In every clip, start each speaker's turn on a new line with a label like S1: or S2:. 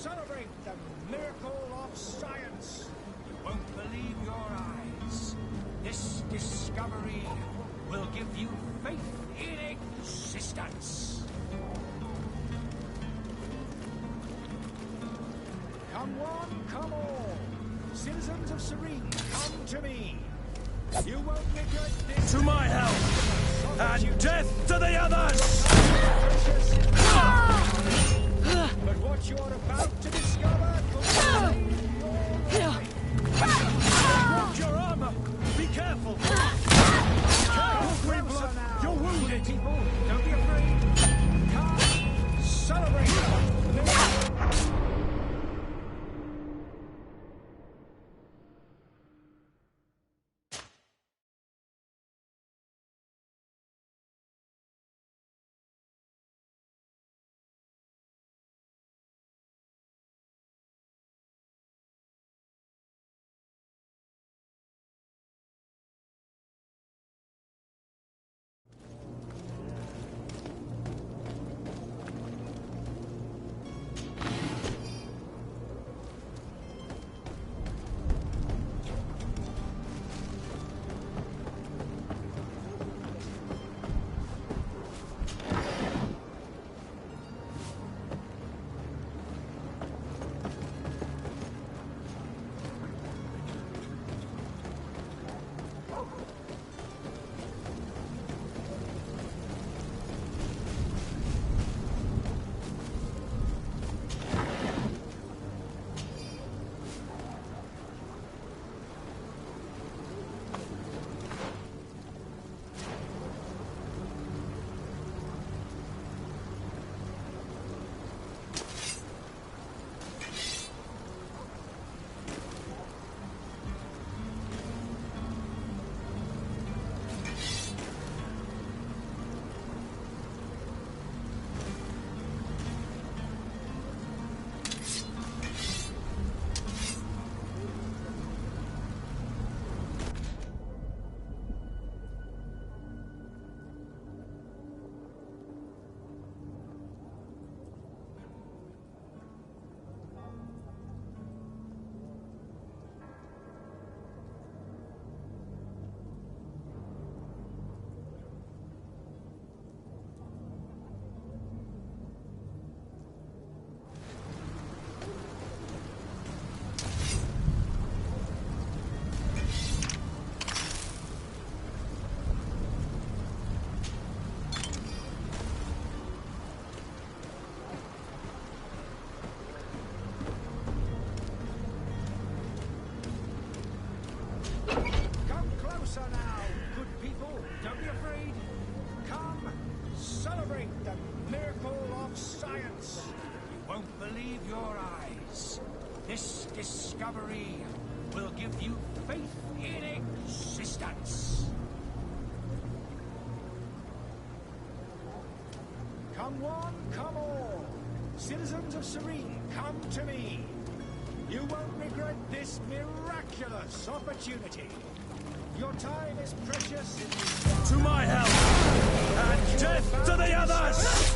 S1: celebrate the miracle of science. You won't believe your eyes. This discovery will give you faith in existence. Come one, come all. Citizens of Serene, come to me. You won't regret this.
S2: To my help! And death to the others!
S1: But what you're about to discover could save your life.
S2: Broke your armor! Be careful! Careful, Greenblood! You're wounded!
S1: People, don't be afraid. Come, celebrate. This discovery will give you faith in existence. Come one, come all. Citizens of Serene, come to me. You won't regret this miraculous opportunity. Your time is precious.
S2: To my help! And death to the others!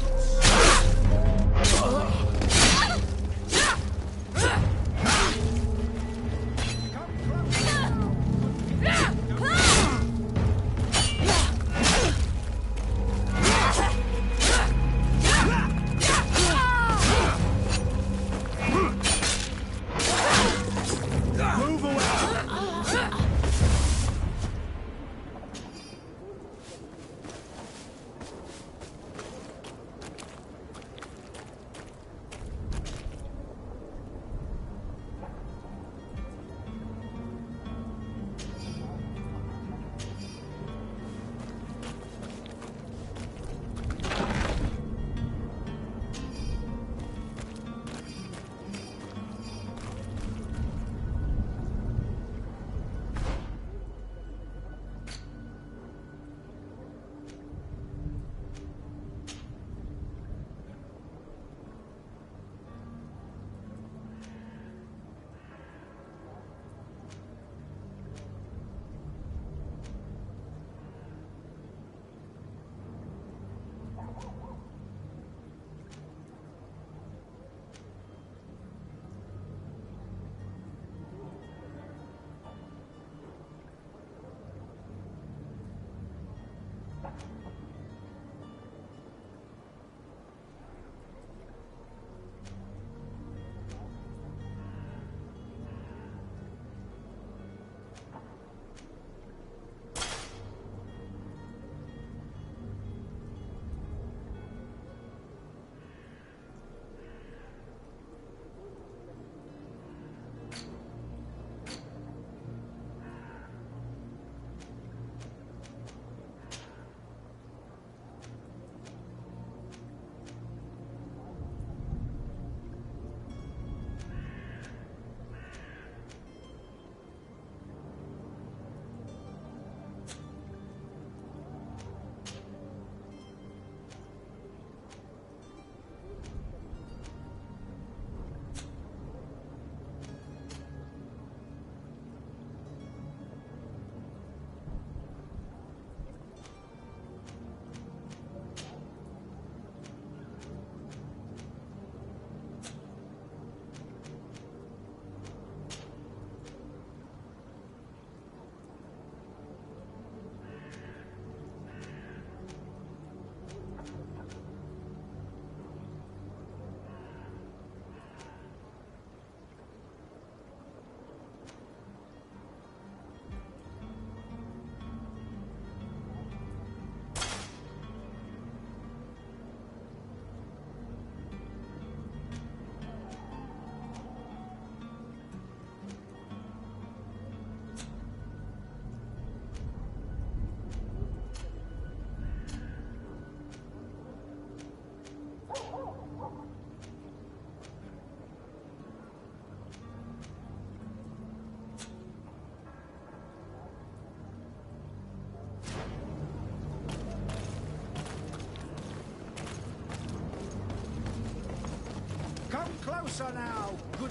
S1: closer now, good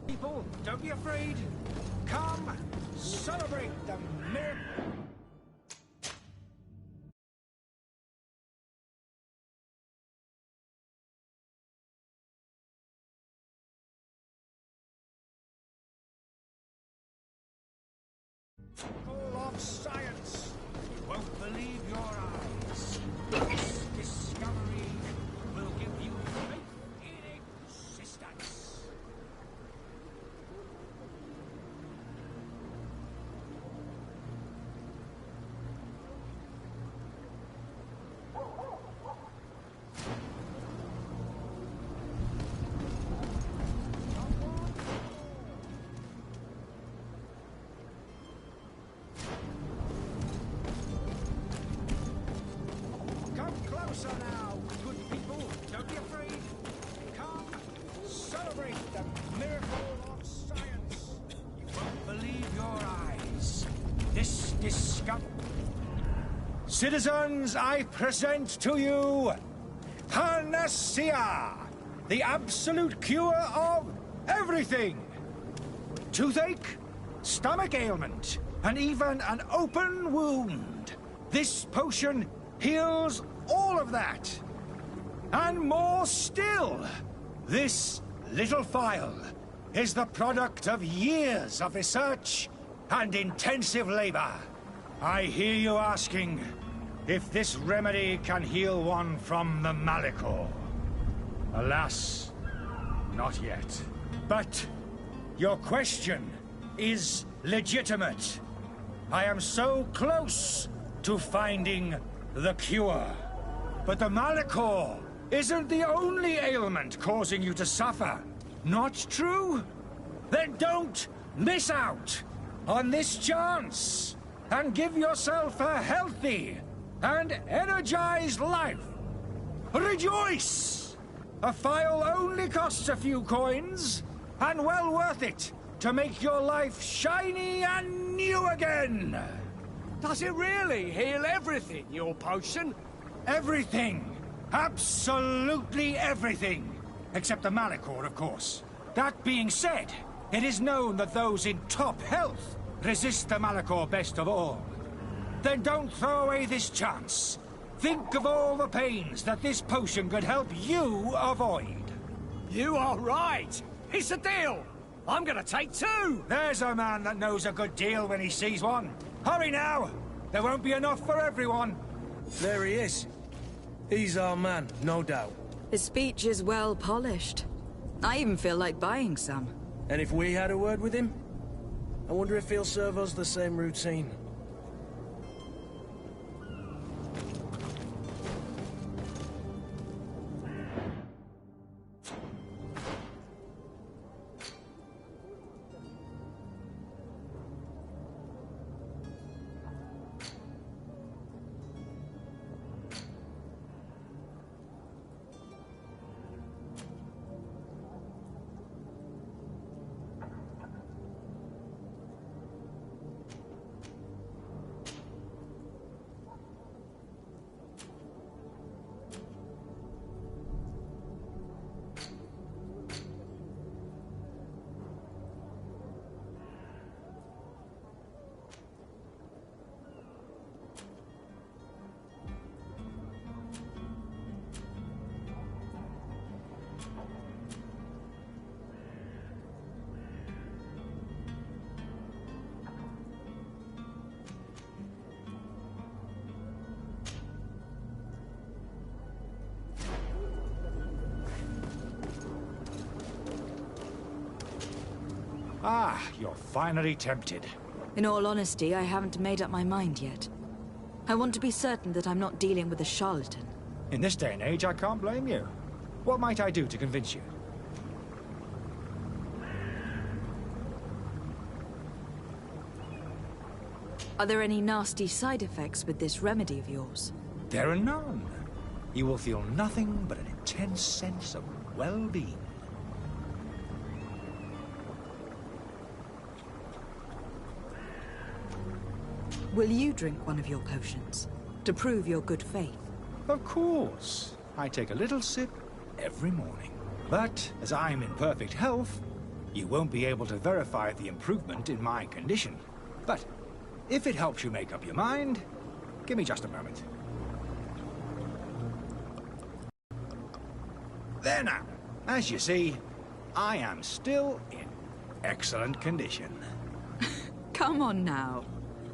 S1: people. Don't be afraid. Come, celebrate the miracle. Of science. You won't believe your eyes. This discovery will give you faith in existence. Closer now, good people. Don't be afraid. Come, celebrate the miracle of science. You won't believe your eyes. This discovery. Citizens, I present to you Hanumashi, the absolute cure of everything. Toothache, stomach ailment, and even an open wound. This potion heals all of that. And more still. This little phial is the product of years of research and intensive labor. I hear you asking if this remedy can heal one from the Malachor. Alas, not yet. But your question is legitimate. I am so close to finding the cure. But the Malachor isn't the only ailment causing you to suffer. Not true? Then don't miss out on this chance and give yourself a healthy and energized life. Rejoice! A phial only costs a few coins, and well worth it to make your life shiny and new again.
S3: Does it really heal everything, your potion?
S1: Everything! Absolutely everything! Except the Malachor, of course. That being said, it is known that those in top health resist the Malachor best of all. Then don't throw away this chance. Think of all the pains that this potion could help you avoid.
S3: You are right! It's a deal! I'm gonna take two!
S1: There's a man that knows a good deal when he sees one. Hurry now! There won't be enough for everyone.
S4: There he is. He's our man, no doubt.
S5: His speech is well polished. I even feel like buying some.
S4: And if we had a word with him? I wonder if he'll serve us the same routine.
S1: Ah, you're finally tempted.
S5: In all honesty, I haven't made up my mind yet. I want to be certain that I'm not dealing with a charlatan.
S1: In this day and age, I can't blame you. What might I do to convince you?
S5: Are there any nasty side effects with this remedy of yours?
S1: There are none. You will feel nothing but an intense sense of well-being.
S5: Will you drink one of your potions, to prove your good faith?
S1: Of course. I take a little sip every morning. But as I'm in perfect health, you won't be able to verify the improvement in my condition. But if it helps you make up your mind, give me just a moment. There now. As you see, I am still in excellent condition.
S5: Come on now.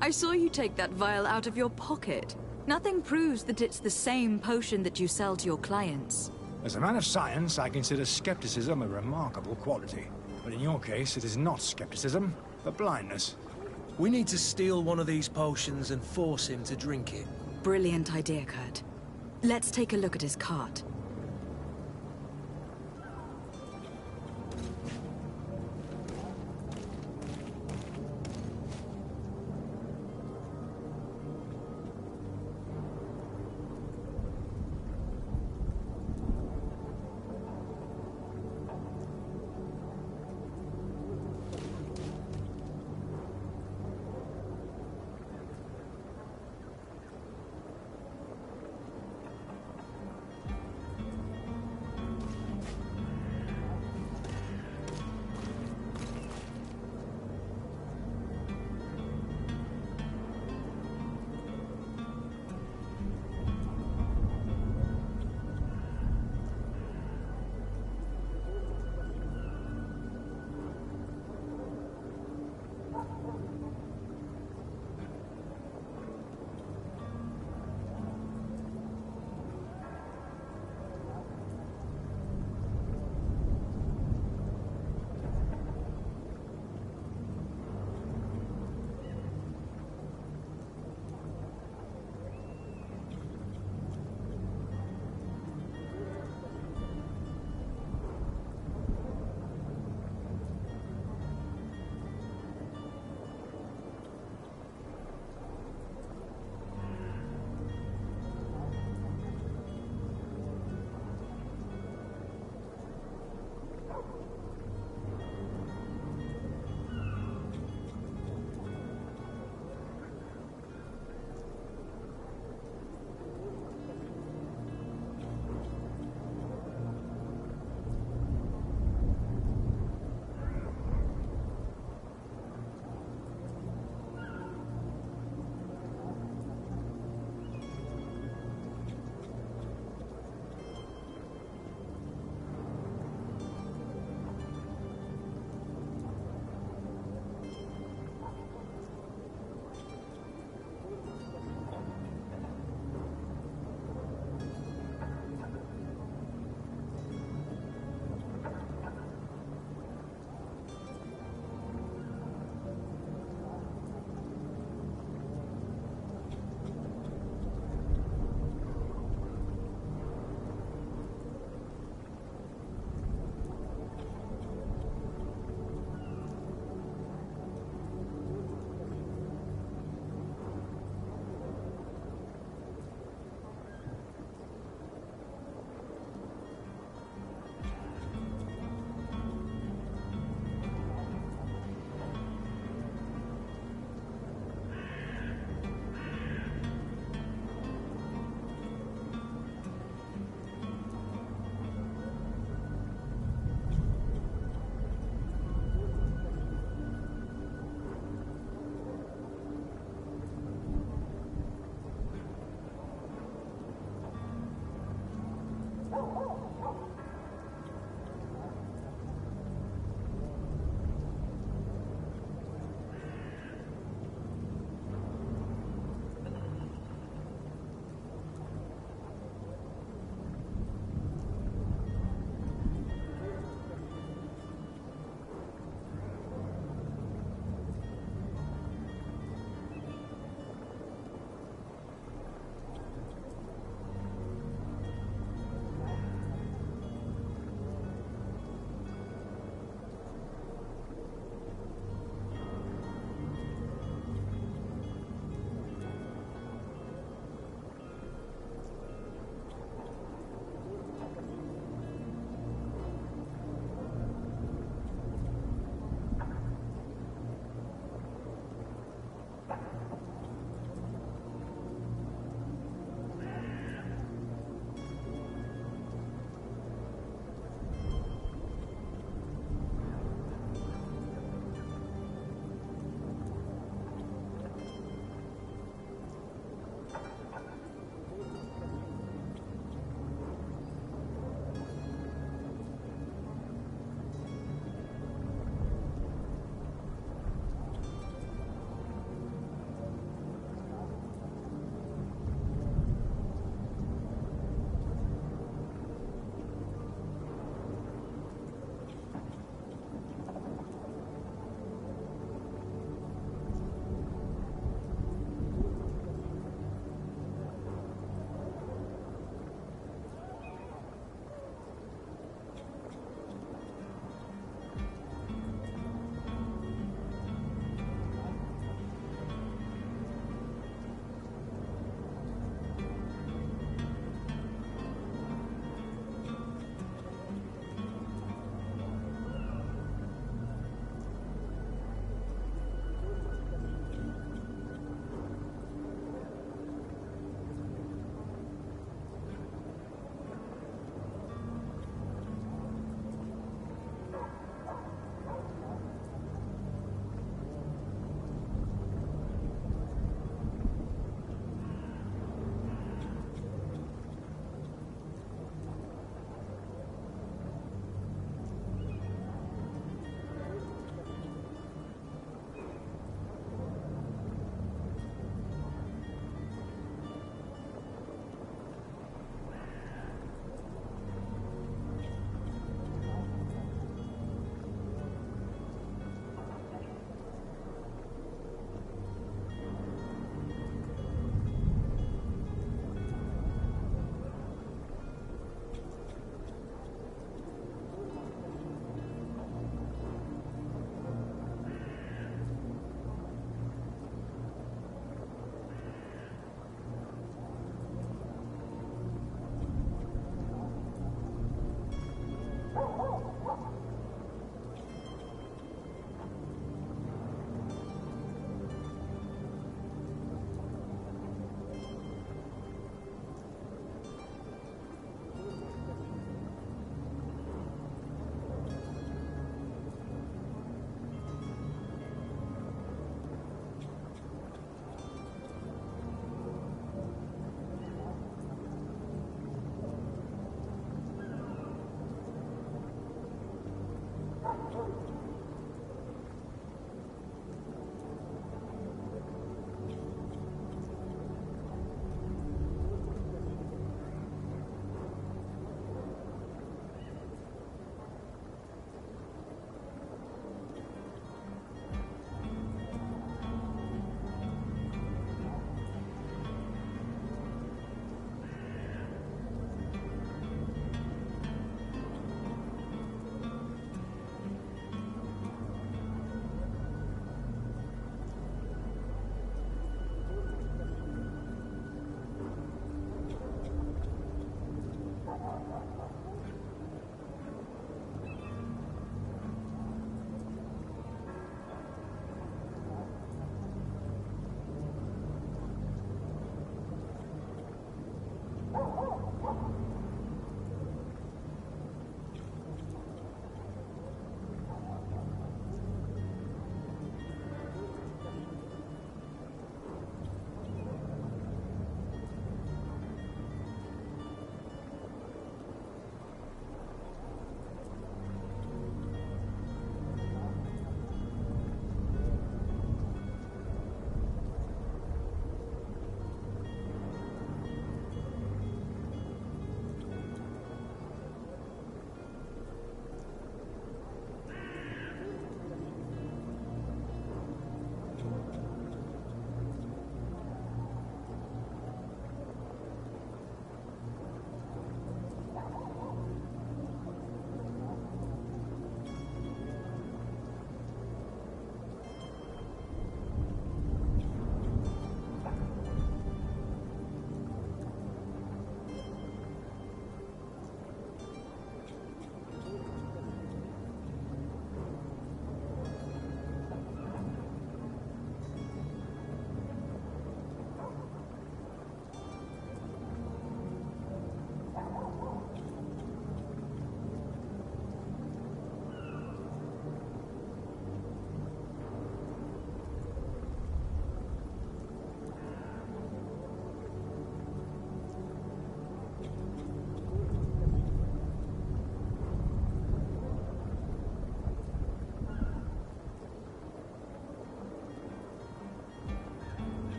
S5: I saw you take that vial out of your pocket. Nothing proves that it's the same potion that you sell to your clients.
S1: As a man of science, I consider skepticism a remarkable quality. But in your case, it is not skepticism, but blindness.
S4: We need to steal one of these potions and force him to drink it.
S5: Brilliant idea, Kurt. Let's take a look at his cart.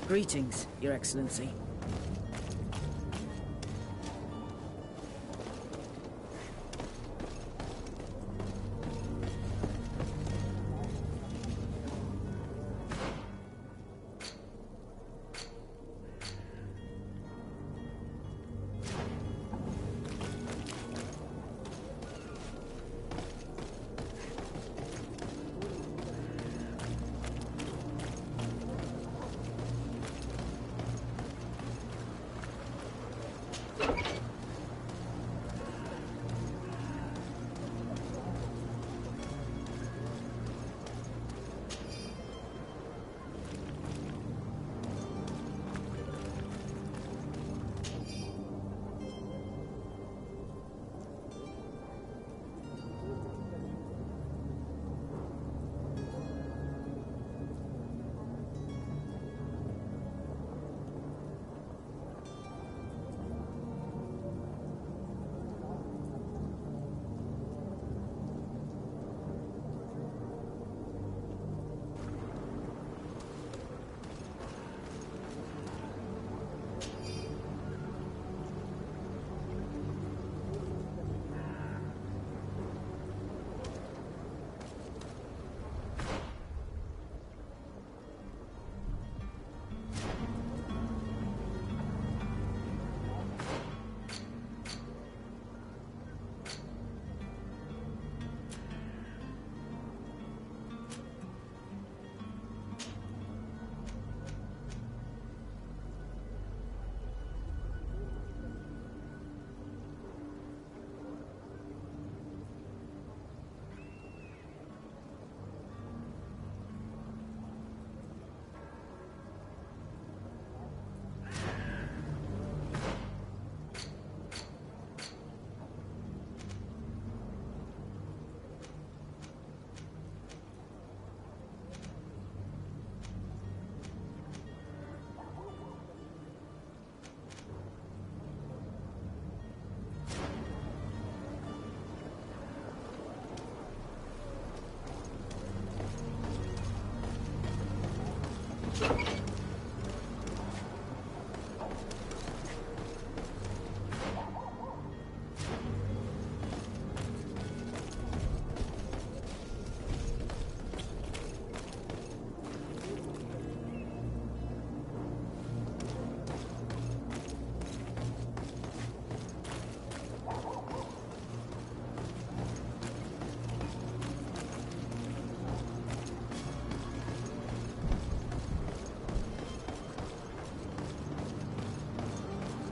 S6: Greetings, Your Excellency.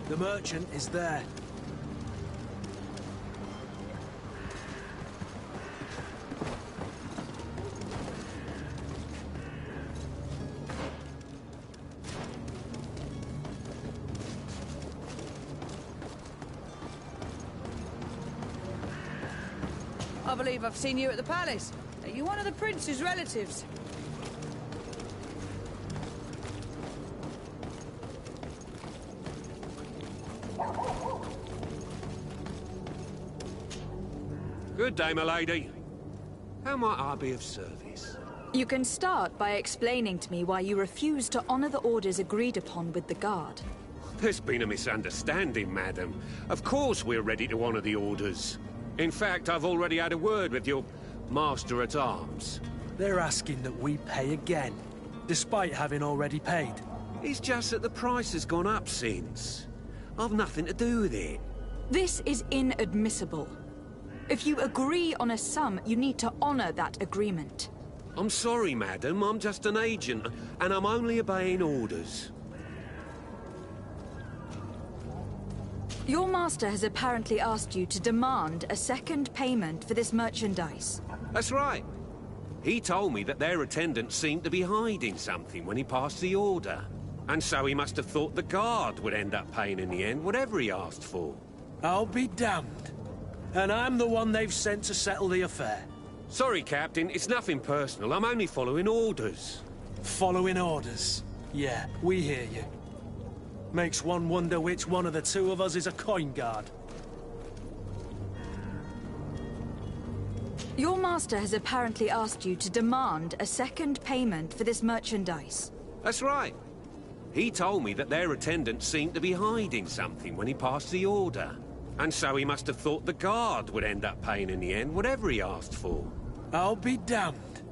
S4: The merchant is there.
S6: I believe I've seen you at the palace. Are you one of the prince's relatives?
S3: Good day, my lady. How might I be of service?
S5: You can start by explaining to me why you refuse to honor the orders agreed upon with the guard.
S3: There's been a misunderstanding, madam. Of course we're ready to honor the orders. In fact, I've already had a word with your master-at-arms.
S4: They're asking that we pay again, despite having already paid.
S3: It's just that the price has gone up since. I've nothing to do with it.
S5: This is inadmissible. If you agree on a sum, you need to honor that agreement.
S3: I'm sorry, madam. I'm just an agent, and I'm only obeying orders.
S5: Your master has apparently asked you to demand a second payment for this merchandise.
S3: That's right. He told me that their attendant seemed to be hiding something when he passed the order. And so he must have thought the guard would end up paying in the end, whatever he asked for.
S4: I'll be damned. And I'm the one they've sent to settle the affair.
S3: Sorry, Captain. It's nothing personal. I'm only following orders.
S4: Following orders? Yeah, we hear you. Makes one wonder which one of the two of us is a coin guard.
S5: Your master has apparently asked you to demand a second payment for this merchandise.
S3: That's right. He told me that their attendant seemed to be hiding something when he passed the order. And so he must have thought the guard would end up paying in the end, whatever he asked for.
S4: I'll be damned.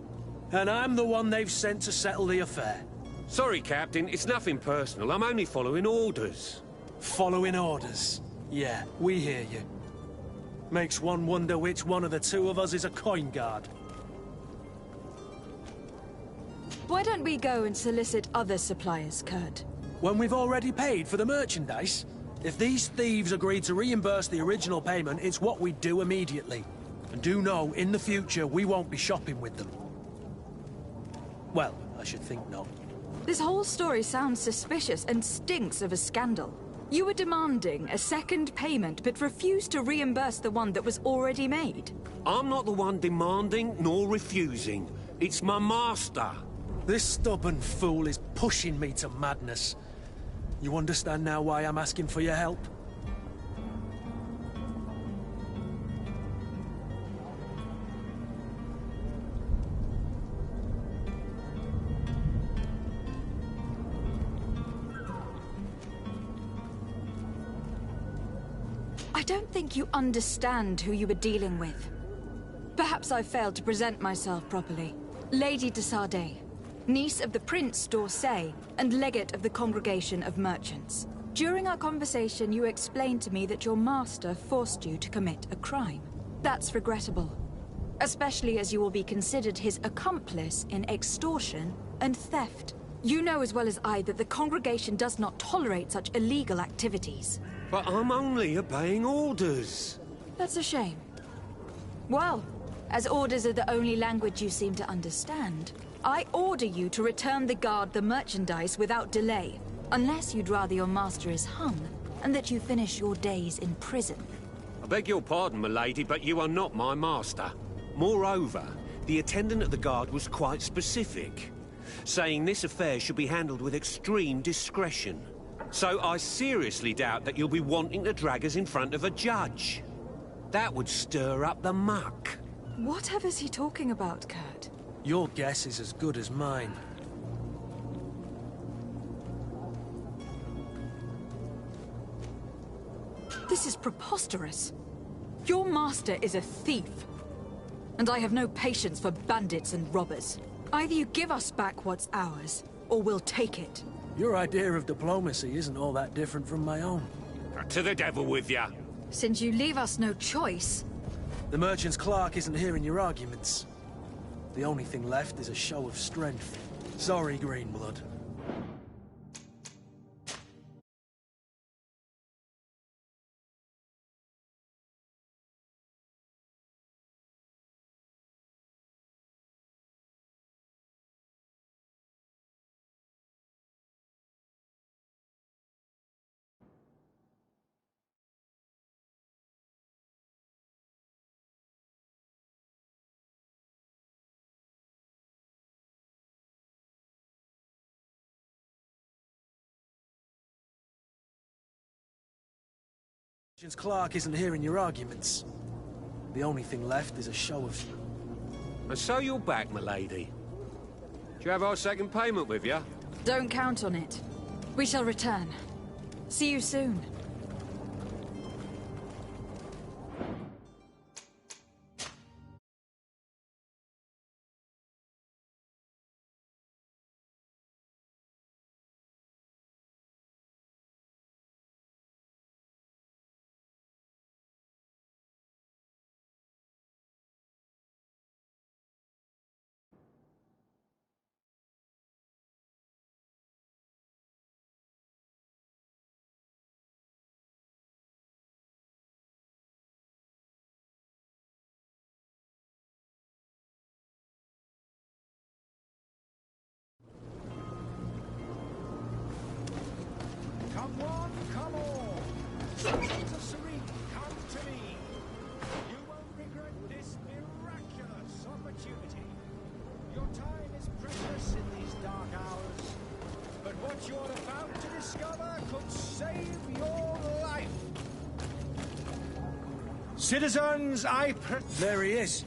S4: And I'm the one they've sent to settle the affair.
S3: Sorry, Captain, it's nothing personal. I'm only following orders.
S4: Following orders. Yeah, we hear you. Makes one wonder which one of the two of us is a coin guard.
S5: Why don't we go and solicit other suppliers, Kurt?
S4: When we've already paid for the merchandise? If these thieves agree to reimburse the original payment, it's what we do immediately. And do know, in the future, we won't be shopping with them. Well, I should think not.
S5: This whole story sounds suspicious and stinks of a scandal. You were demanding a second payment, but refused to reimburse the one that was already made.
S3: I'm not the one demanding nor refusing. It's my master.
S4: This stubborn fool is pushing me to madness. You understand now why I'm asking for your help?
S5: I don't think you understand who you were dealing with. Perhaps I failed to present myself properly. Lady de Sardet, niece of the Prince d'Orsay and legate of the Congregation of Merchants. During our conversation, you explained to me that your master forced you to commit a crime. That's regrettable, especially as you will be considered his accomplice in extortion and theft. You know as well as I that the Congregation does not tolerate such illegal activities.
S3: But I'm only obeying orders.
S5: That's a shame. Well, as orders are the only language you seem to understand, I order you to return the guard the merchandise without delay, unless you'd rather your master is hung, and that you finish your days in prison.
S3: I beg your pardon, milady, but you are not my master. Moreover, the attendant of the guard was quite specific, saying this affair should be handled with extreme discretion. So I seriously doubt that you'll be wanting to drag us in front of a judge. That would stir up the muck.
S5: Whatever's he talking about, Kurt?
S4: Your guess is as good as mine.
S5: This is preposterous. Your master is a thief. And I have no patience for bandits and robbers. Either you give us back what's ours, or we'll take it.
S4: Your idea of diplomacy isn't all that different from my own.
S3: To the devil with ya.
S5: Since you leave us no choice...
S4: The merchant's clerk isn't hearing your arguments. The only thing left is a show of strength. Sorry, Greenblood. Merchant's clerk isn't hearing your arguments. The only thing left is a show of...
S3: And so you're back, milady. Do you have our second payment with you?
S5: Don't count on it. We shall return. See you soon.
S1: Come one, come all. Citizens of Serene, come to me. You won't regret this miraculous opportunity. Your time is precious in these dark hours, but what you're about to discover could save your life. Citizens,
S4: There he is.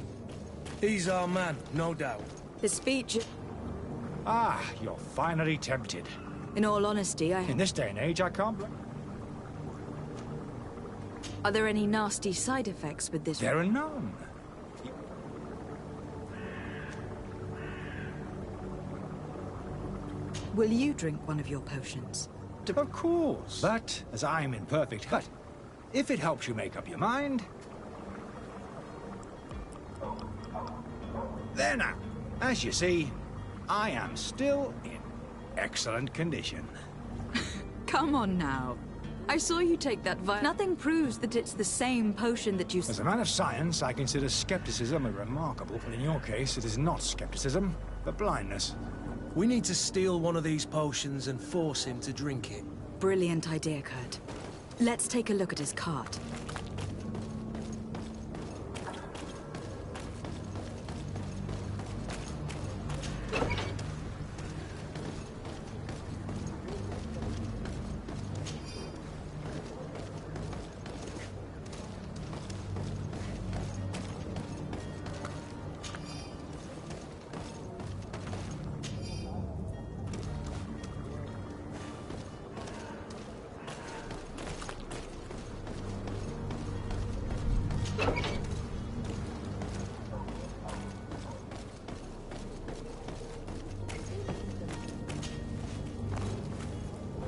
S4: He's our man, no doubt.
S5: The speech...
S1: Ah, you're finally tempted.
S5: In all honesty,
S1: In this day and age, I can't blame.
S5: Are there any nasty side effects with this?
S1: There are none.
S5: Will you drink one of your potions?
S1: Of course. But, as I'm in perfect health, if it helps you make up your mind... There now. As you see, I am still in excellent condition.
S5: Come on now. I saw you take that vial. Nothing proves that it's the same potion that you...
S1: As a man of science, I consider skepticism a remarkable, but in your case, it is not skepticism, but blindness.
S4: We need to steal one of these potions and force him to drink it.
S5: Brilliant idea, Kurt. Let's take a look at his cart.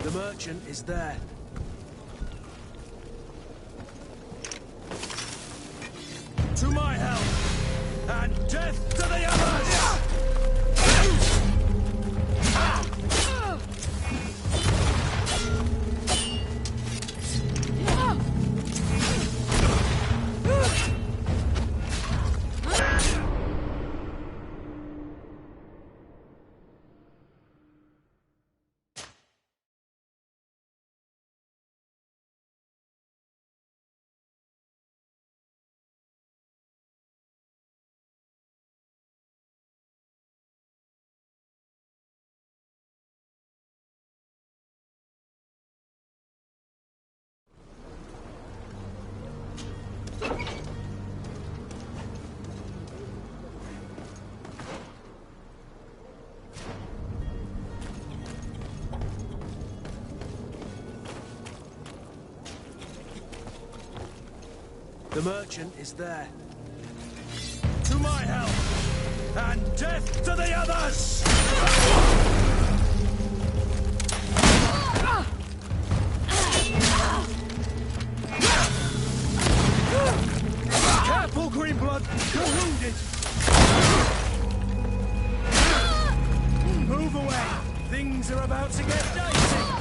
S4: The merchant is there.
S2: To my help, and death to the others!
S4: The merchant is there.
S2: To my help, and death to the others! Careful, Greenblood! You're wounded! Move away! Things are about to get dicey!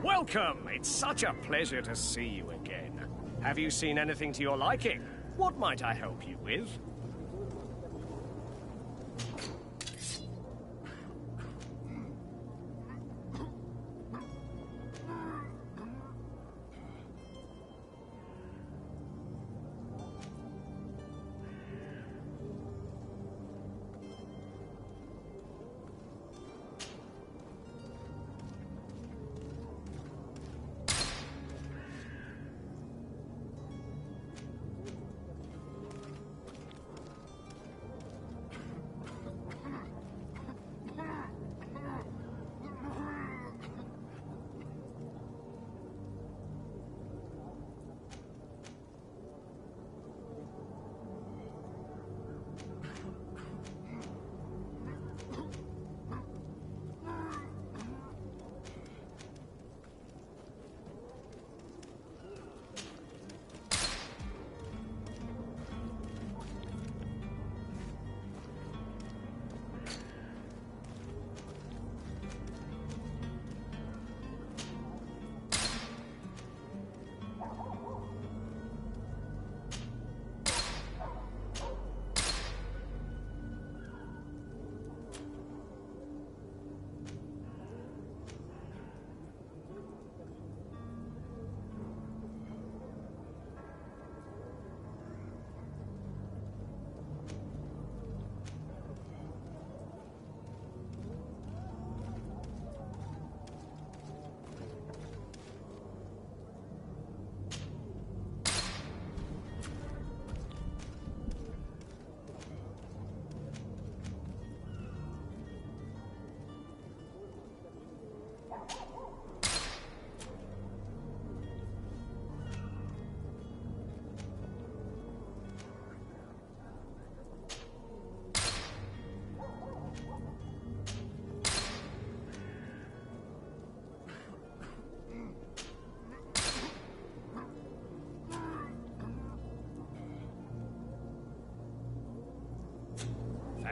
S7: Welcome! It's such a pleasure to see you again. Have you seen anything to your liking? What might I help you with?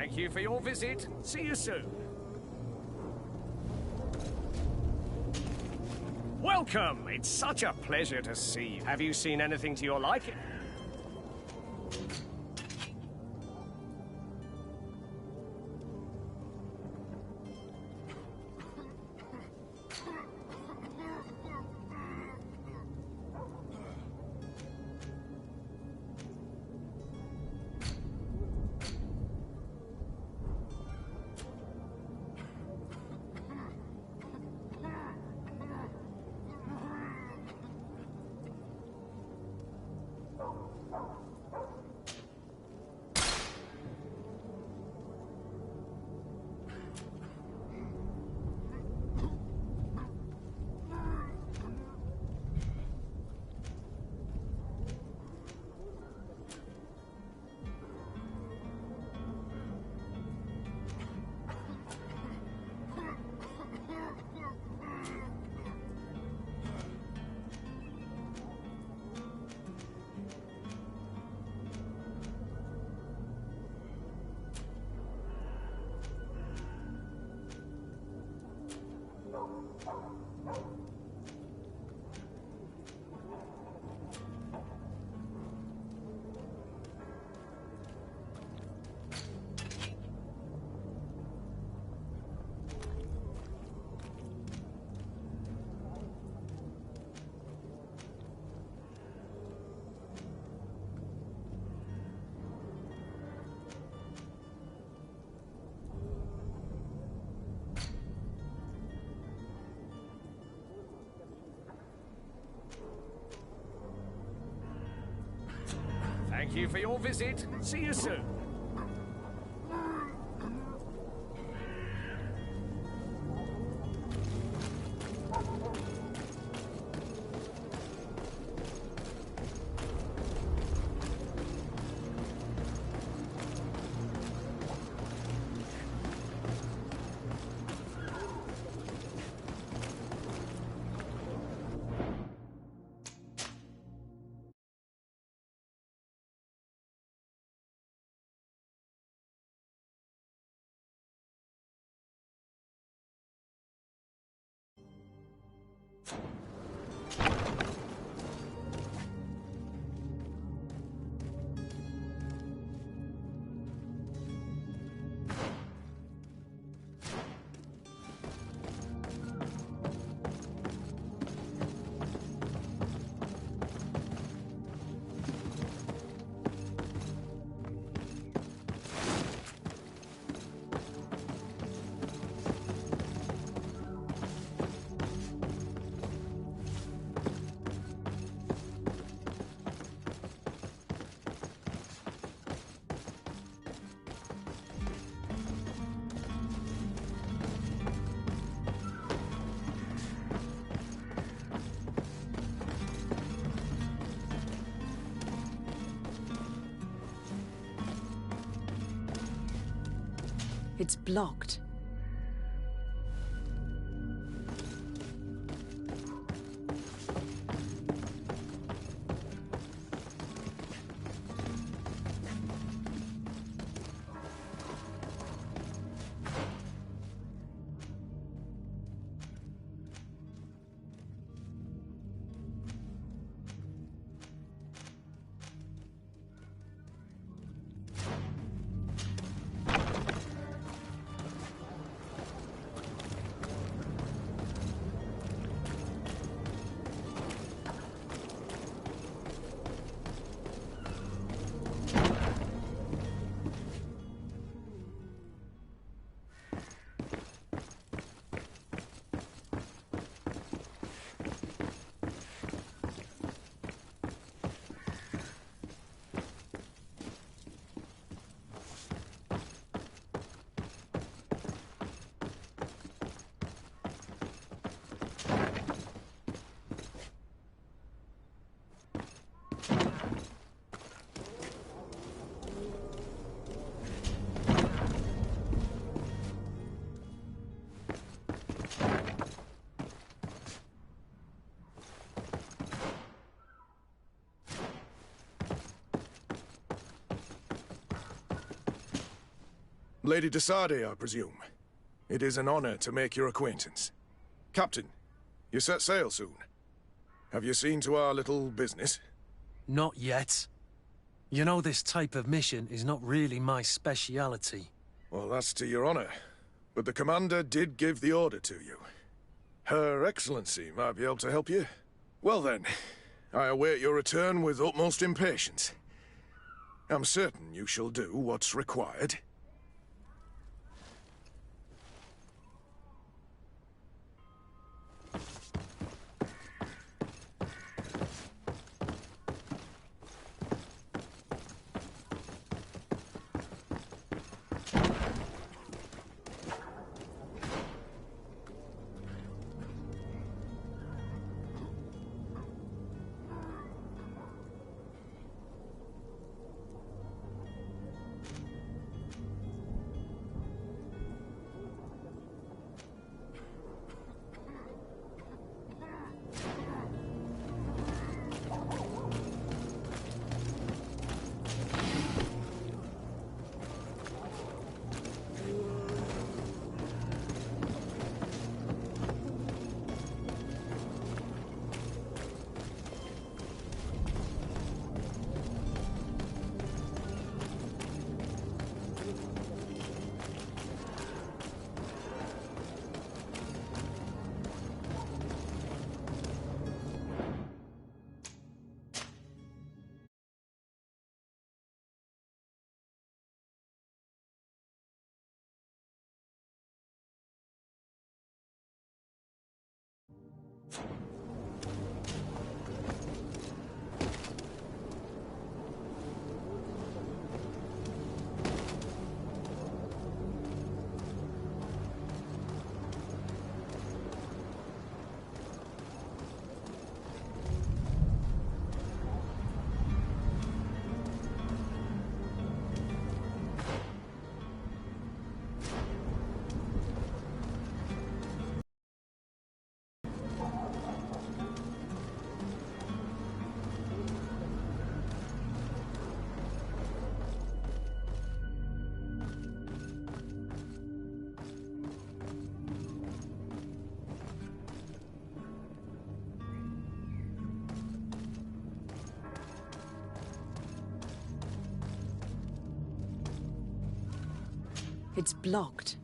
S7: Thank you for your visit. See you soon. Welcome! It's such a pleasure to see you. Have you seen anything to your liking? Thank you for your visit. See you soon.
S5: It's blocked.
S8: Lady de Sardet, I presume. It is an honor to make your acquaintance. Captain, you set sail soon. Have you seen to our little business?
S4: Not yet. You know, this type of mission is not really my speciality.
S8: Well, that's to your honor. But the commander did give the order to you. Her Excellency might be able to help you. Well then, I await your return with utmost impatience. I'm certain you shall do what's required.
S5: It's blocked.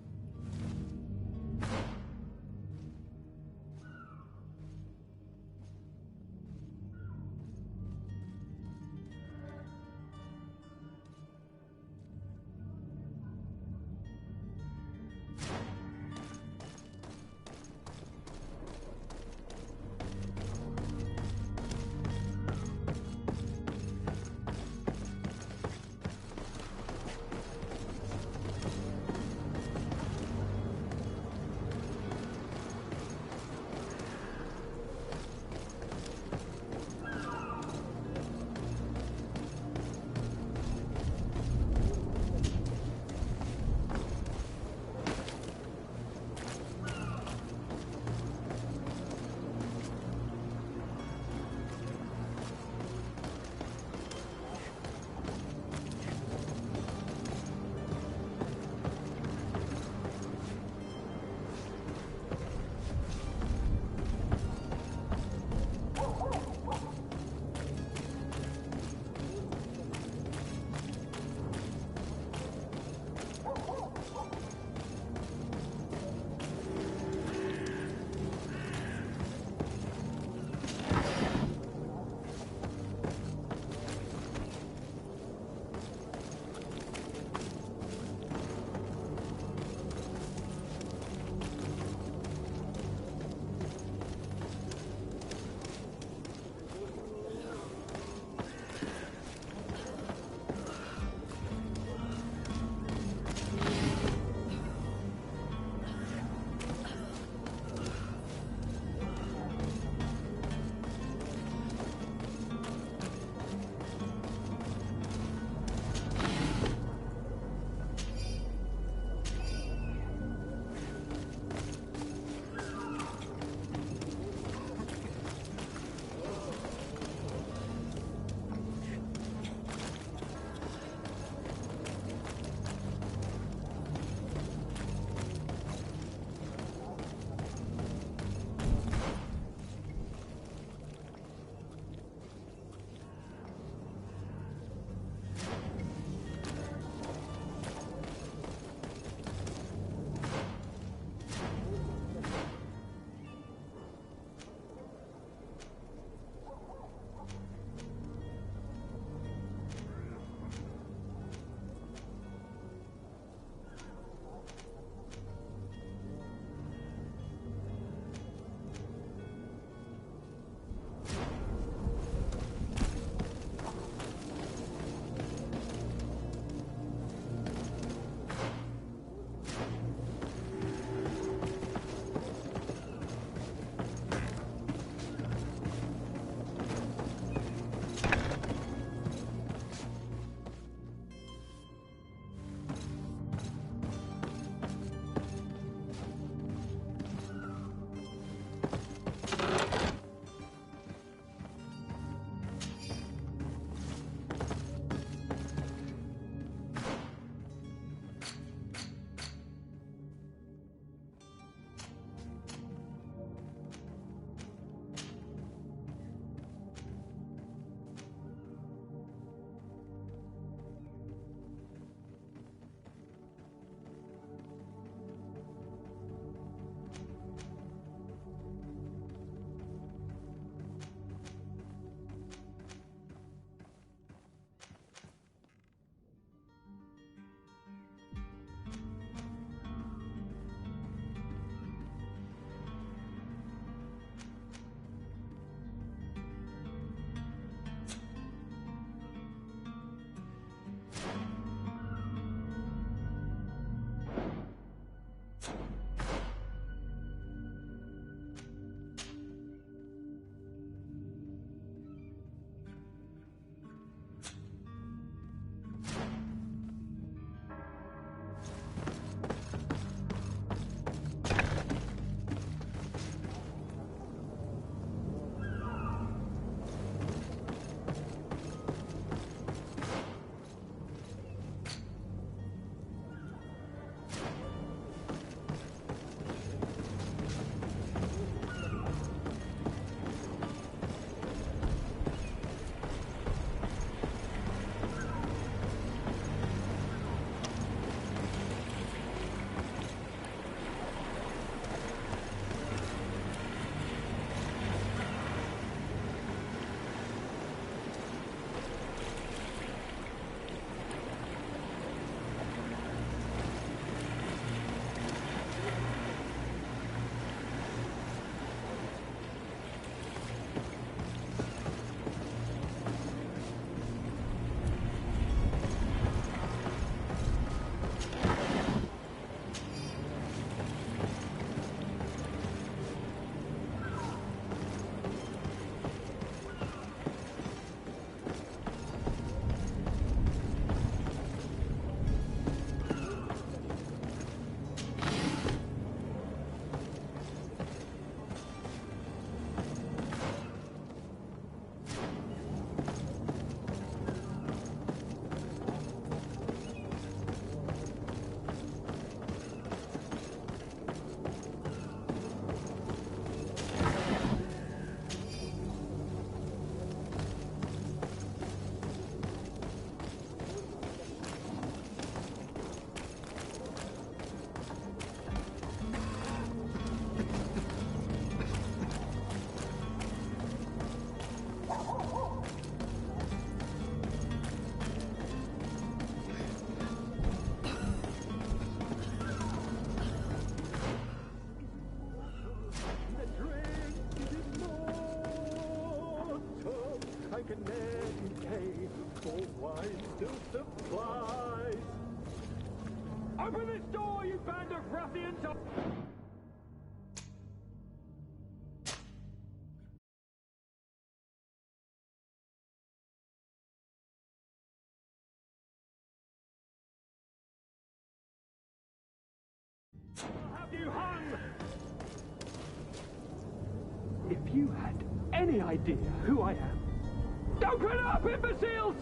S9: like an educate, for wine still supplies. Open this door, you band of ruffians! I'll have you hung! If you had any idea who I am, open up, imbeciles!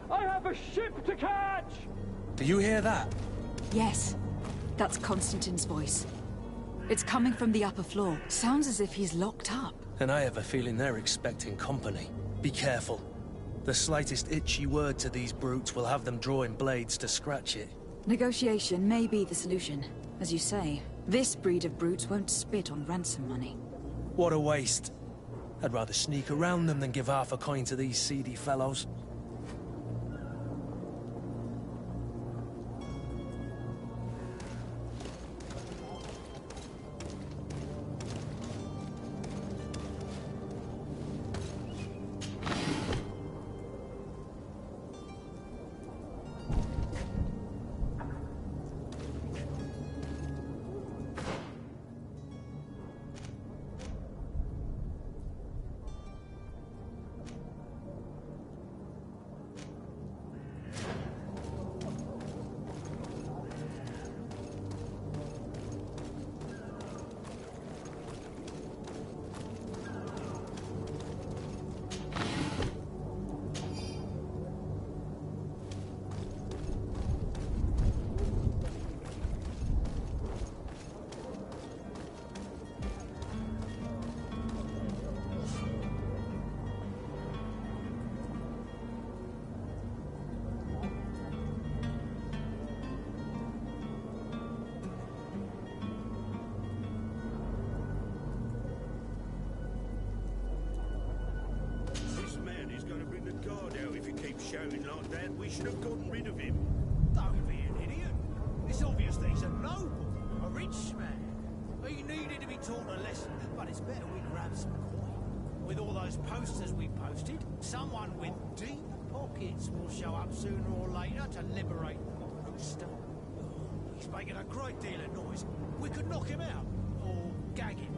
S9: I have a ship to catch!
S4: Do you hear that?
S5: Yes, that's Constantine's voice. It's coming from the upper floor. Sounds as if he's locked up.
S4: And I have a feeling they're expecting company. Be careful. The slightest itchy word to these brutes will have them drawing blades to scratch it.
S5: Negotiation may be the solution. As you say, this breed of brutes won't spit on ransom money.
S4: What a waste. I'd rather sneak around them than give half a coin to these seedy fellows.
S2: Shouting like that, we should have gotten rid of him. Don't be an idiot. It's obvious that he's a noble, a rich man. He needed to be taught a lesson, but it's better we grab some coin. With all those posters we posted, someone with deep pockets will show up sooner or later to liberate Rooster. He's making a great deal of noise. We could knock him out, or gag him.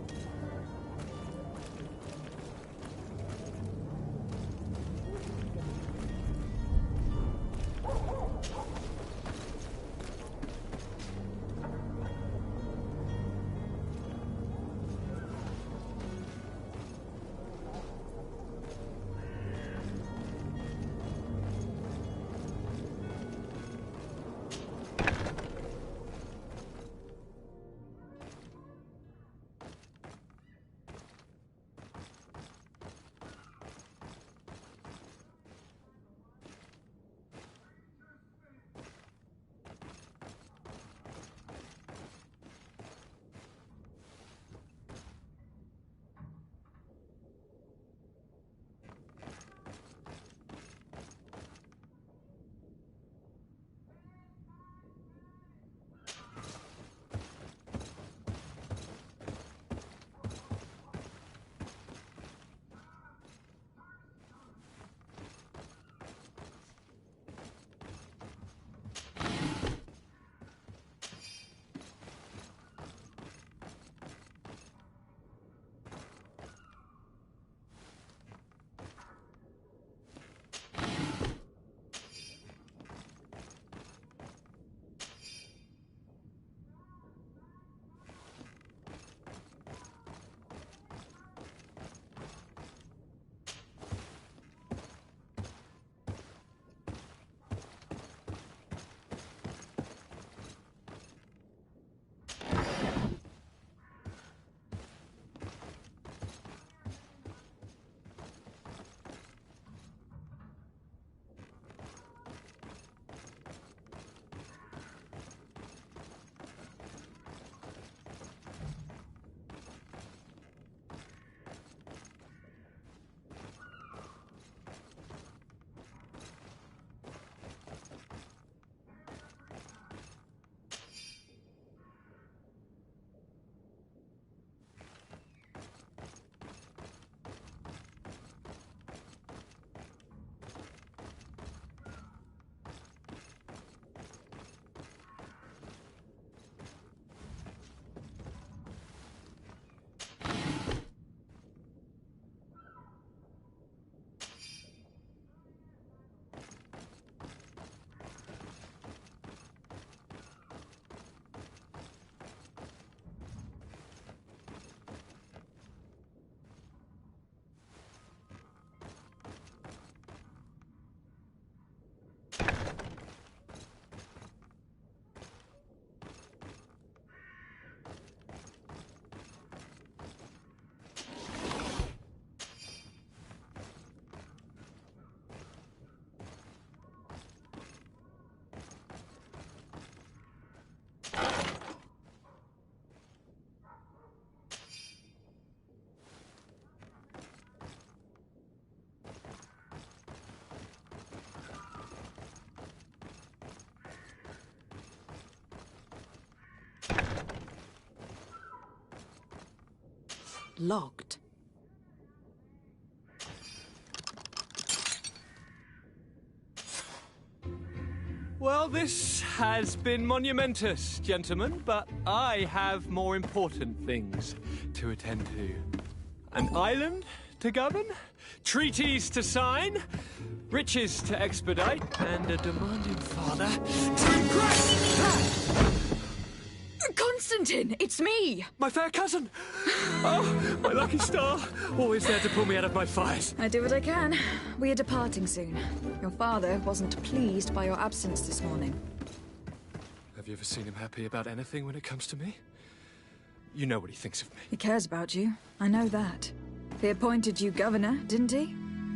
S5: locked.
S10: Well, this has been monumentous, gentlemen, but I have more important things to attend to. An island to govern, treaties to sign, riches to expedite, and a demanding father to impress!
S5: Constantine, it's me!
S10: My fair cousin! Oh, my lucky star! Always there to pull me out of my fires.
S5: I do what I can. We are departing soon. Your father wasn't pleased by your absence this morning.
S10: Have you ever seen him happy about anything when it comes to me? You know what he thinks of me.
S5: He cares about you. I know that. He appointed you governor, didn't he?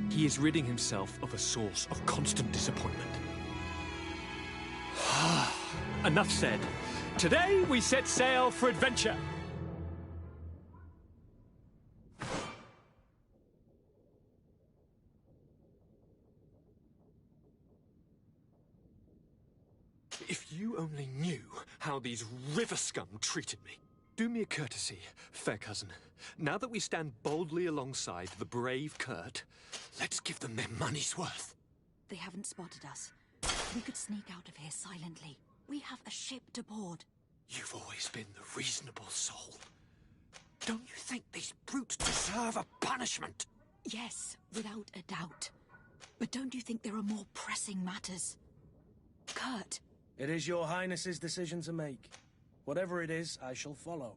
S10: He is ridding himself of a source of constant disappointment. Enough said. Today we set sail for adventure. If you only knew how these river scum treated me. Do me a courtesy, fair cousin. Now that we stand boldly alongside the brave Kurt, let's give them their money's worth.
S11: They haven't spotted us. We could sneak out of here silently. We have a ship to board.
S10: You've always been the reasonable soul. Don't you think these brutes deserve a punishment?
S11: Yes, without a doubt. But don't you think there are more pressing matters? Kurt.
S4: It is your highness's decision to make. Whatever it is, I shall follow.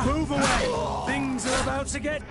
S4: Move away! Things are about to get...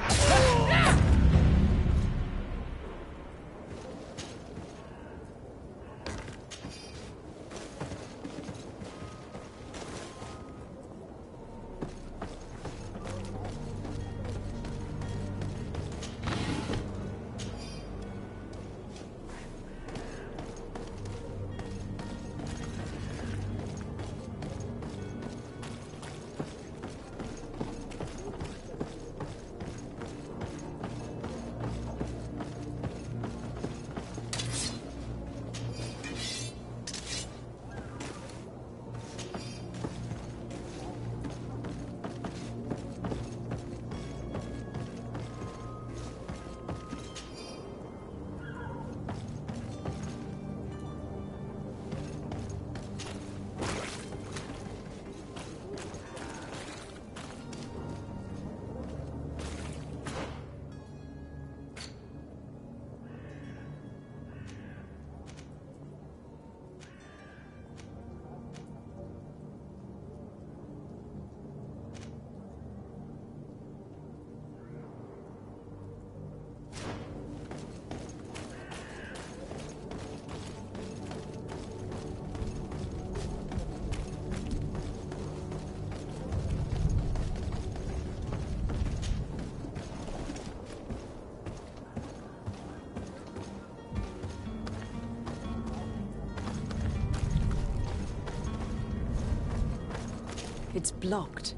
S5: It's blocked.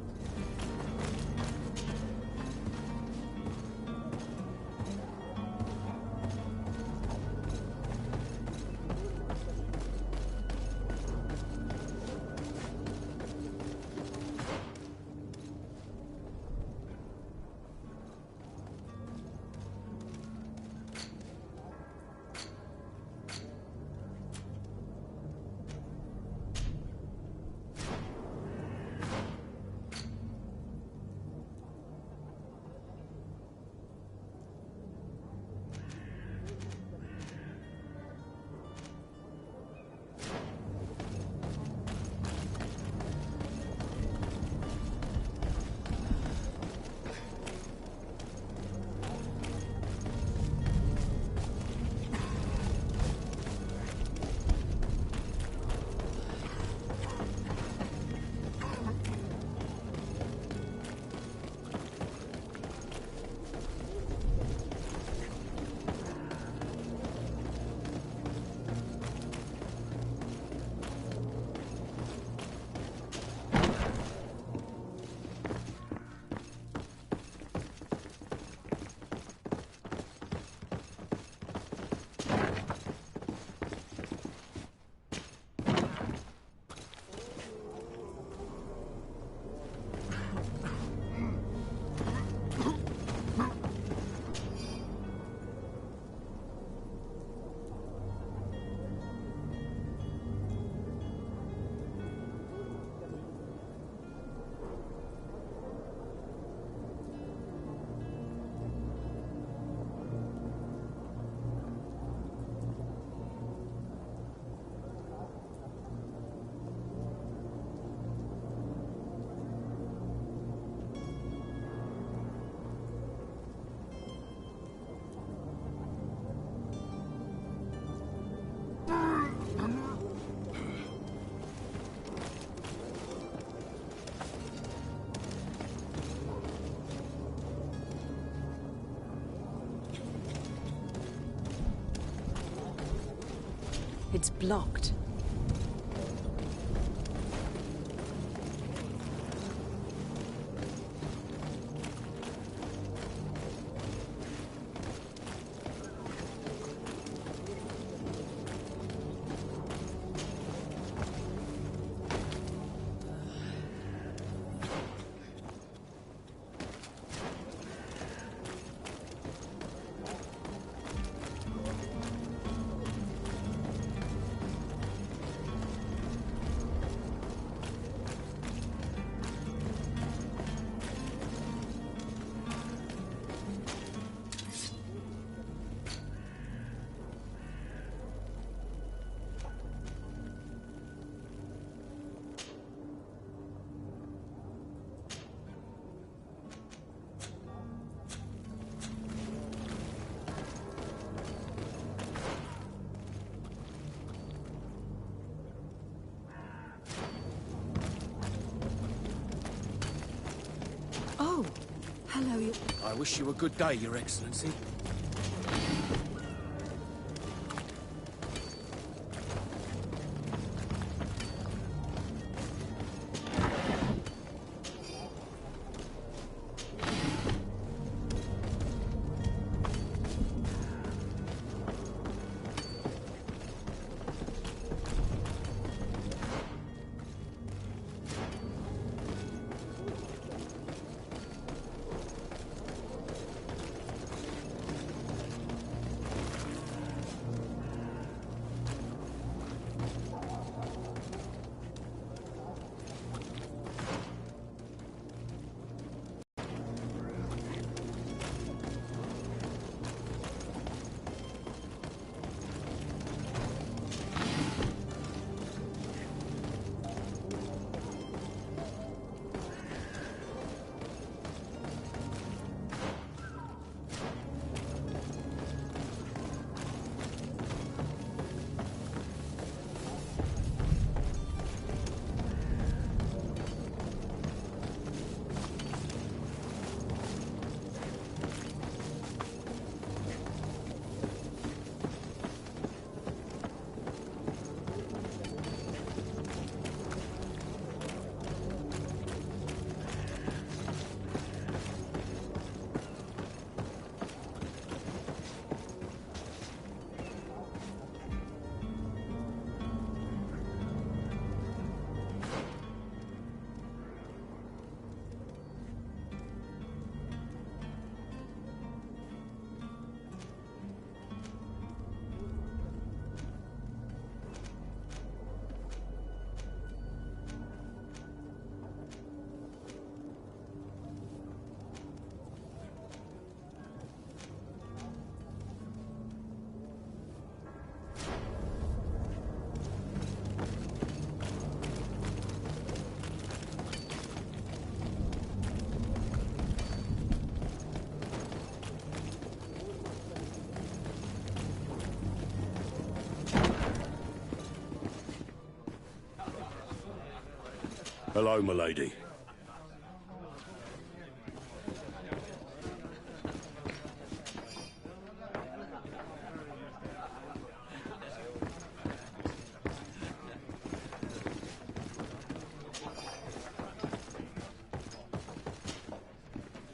S5: It's blocked.
S11: Oh, hello.
S4: I wish you a good day, Your Excellency.
S12: Hello, milady.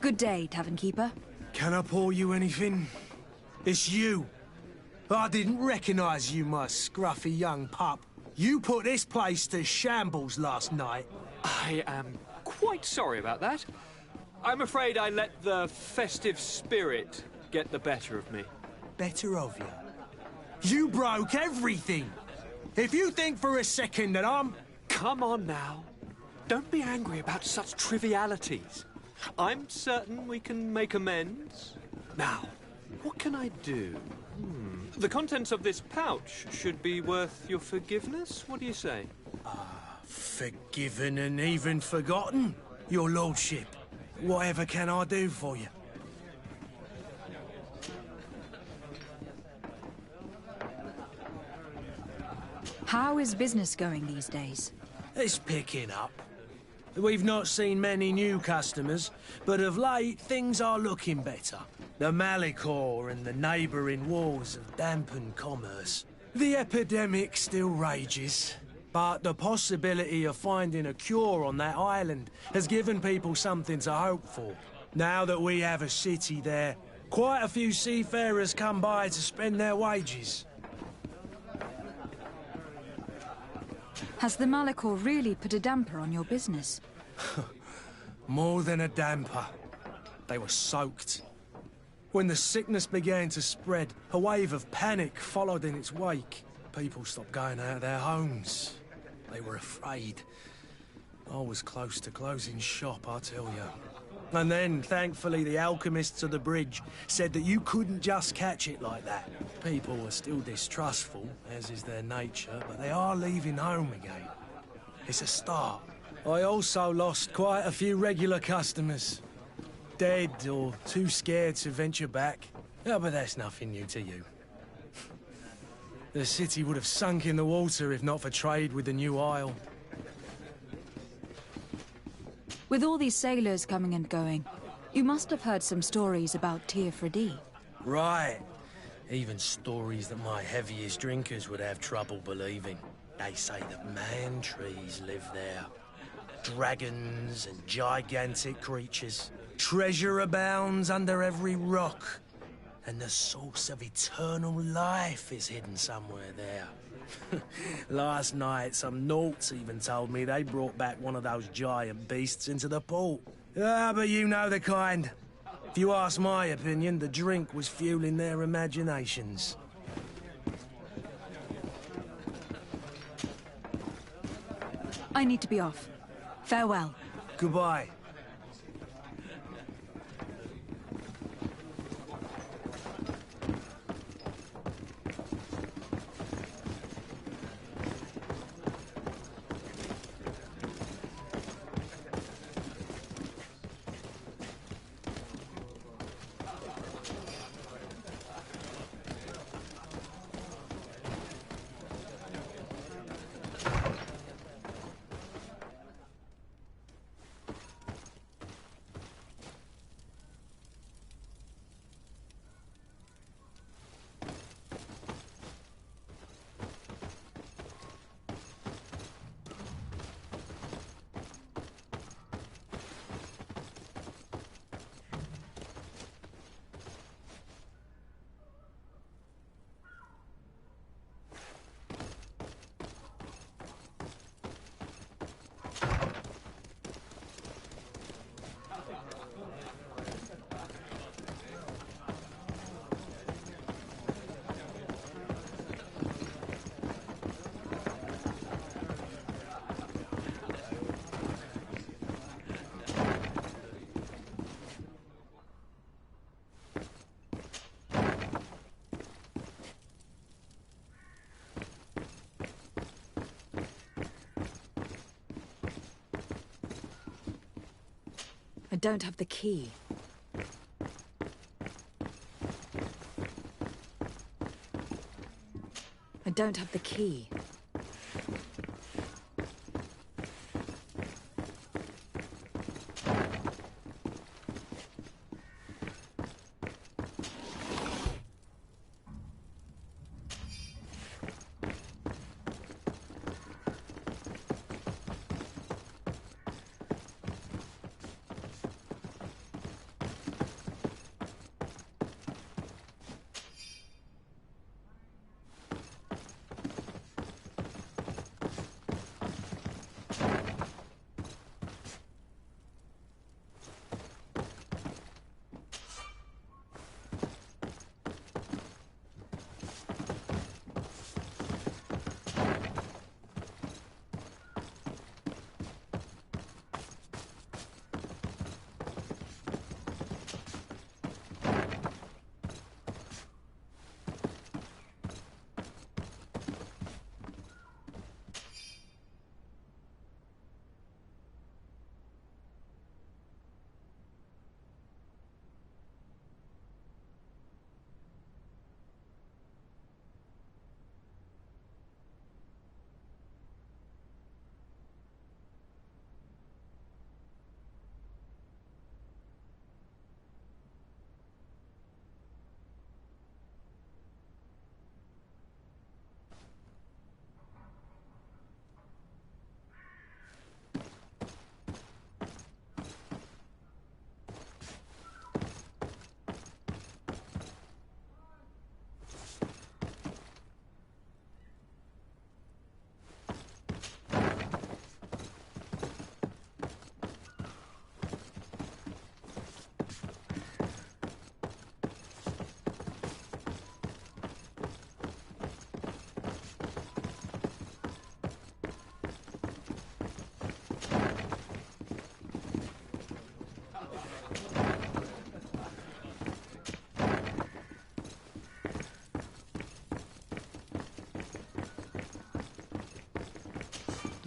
S5: Good day, Tavern Keeper.
S4: Can I pour you anything? It's you. I didn't recognize you, my scruffy young pup. You put this place to shambles last night.
S10: I am quite sorry about that. I'm afraid I let the festive spirit get the better of me.
S4: Better of you? You broke everything! If you think for a second that I'm...
S10: Come on now. Don't be angry about such trivialities. I'm certain we can make amends. Now, what can I do? The contents of this pouch should be worth your forgiveness. What do you say?
S4: Forgiven and even forgotten, your lordship. Whatever can I do for you?
S5: How is business going these days?
S4: It's picking up. We've not seen many new customers, but of late things are looking better. The Malicor and the neighbouring wars have dampened commerce. The epidemic still rages, but the possibility of finding a cure on that island has given people something to hope for. Now that we have a city there, quite a few seafarers come by to spend their wages.
S5: Has the Malachor really put a damper on your business?
S4: More than a damper. They were soaked. When the sickness began to spread, a wave of panic followed in its wake. People stopped going out of their homes. They were afraid. I was close to closing shop, I tell you. And then, thankfully, the alchemists of the bridge said that you couldn't just catch it like that. People are still distrustful, as is their nature, but they are leaving home again. It's a start. I also lost quite a few regular customers. Dead or too scared to venture back. Oh, but that's nothing new to you. The city would have sunk in the water if not for trade with the new isle.
S5: With all these sailors coming and going, you must have heard some stories about Teofredi.
S4: Right. Even stories that my heaviest drinkers would have trouble believing. They say that man-trees live there. Dragons and gigantic creatures. Treasure abounds under every rock. And the source of eternal life is hidden somewhere there. Last night, some Nauts even told me they brought back one of those giant beasts into the port. Ah, but you know the kind. If you ask my opinion, the drink was fueling their imaginations.
S5: I need to be off. Farewell.
S4: Goodbye.
S5: I don't have the key. I don't have the key.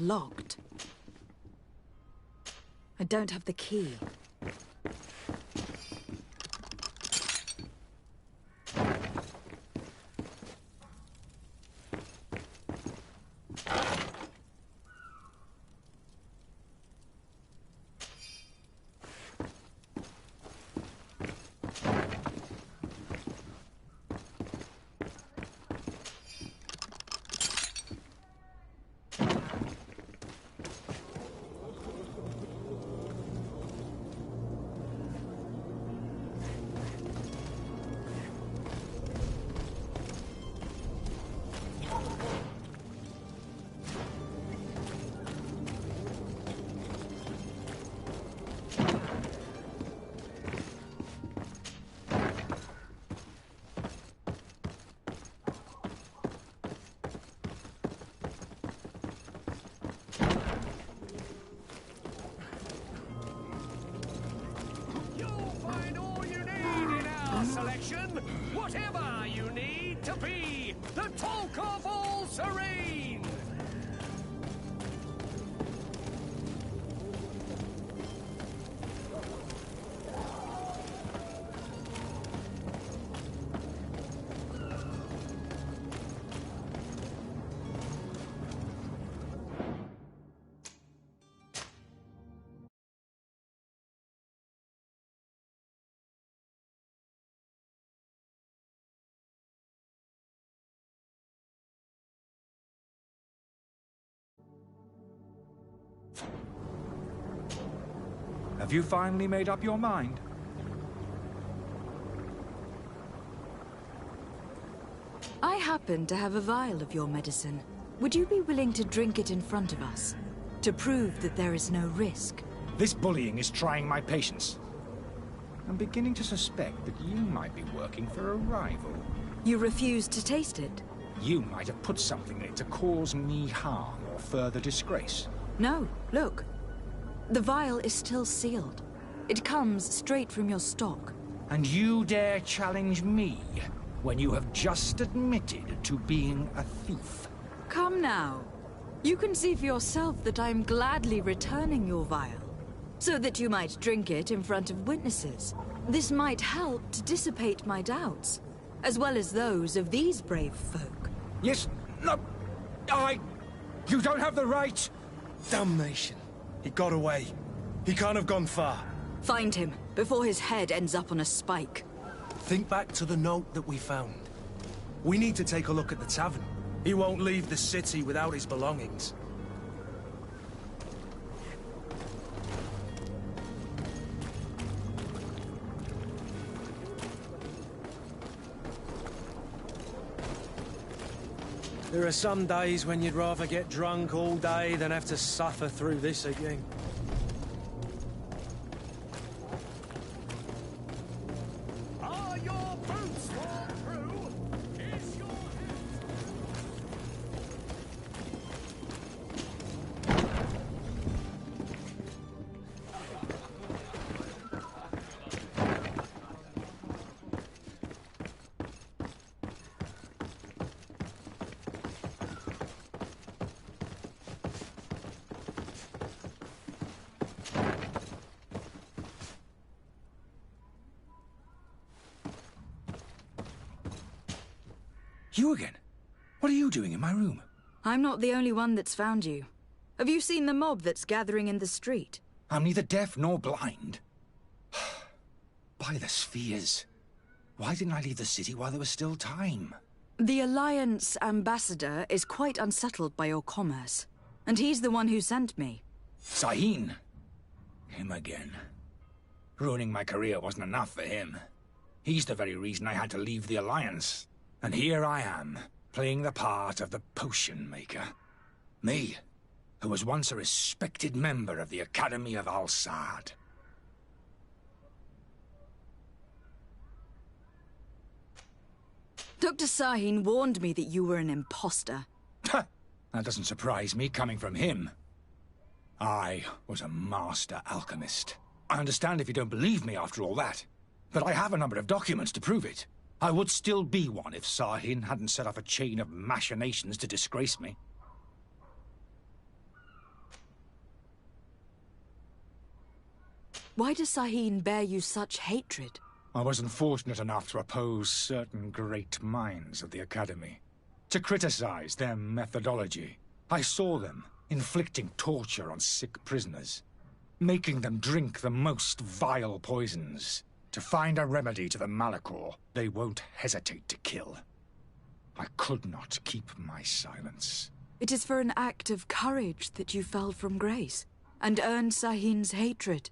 S5: locked. I don't have the key.
S7: Selection, whatever you need to be the talk of all Serene.
S13: Have you finally made up your mind?
S5: I happen to have a vial of your medicine. Would you be willing to drink it in front of us? To prove that there is no risk?
S13: This bullying is trying my patience. I'm beginning to suspect that you might be working for a rival.
S5: You refuse to taste it?
S13: You might have put something in it to cause me harm or further disgrace.
S5: No, look. The vial is still sealed. It comes straight from your stock.
S13: And you dare challenge me when you have just admitted to being a thief?
S5: Come now. You can see for yourself that I am gladly returning your vial, so that you might drink it in front of witnesses. This might help to dissipate my doubts, as well as those of these brave folk.
S13: Yes, no, you don't have the right.
S4: Damnation. He got away. He can't have gone far.
S5: Find him, before his head ends up on a spike.
S4: Think back to the note that we found. We need to take a look at the tavern. He won't leave the city without his belongings. There are some days when you'd rather get drunk all day than have to suffer through this again.
S7: Are your boots worn through? Is your
S13: You again? What are you doing in my room?
S5: I'm not the only one that's found you. Have you seen the mob that's gathering in the street?
S13: I'm neither deaf nor blind. By the spheres. Why didn't I leave the city while there was still time?
S5: The Alliance ambassador is quite unsettled by your commerce, and he's the one who sent me.
S13: Sahin. Him again. Ruining my career wasn't enough for him. He's the very reason I had to leave the Alliance. And here I am, playing the part of the potion maker. Me, who was once a respected member of the Academy of Al-Saad.
S5: Dr. Sahin warned me that you were an imposter.
S13: That doesn't surprise me, coming from him. I was a master alchemist. I understand if you don't believe me after all that, but I have a number of documents to prove it. I would still be one if Sahin hadn't set off a chain of machinations to disgrace me.
S5: Why does Sahin bear you such hatred?
S13: I was unfortunate enough to oppose certain great minds of the Academy, to criticize their methodology. I saw them inflicting torture on sick prisoners, making them drink the most vile poisons. To find a remedy to the Malachor, they won't hesitate to kill. I could not keep my silence.
S5: It is for an act of courage that you fell from grace, and earned Sahin's hatred.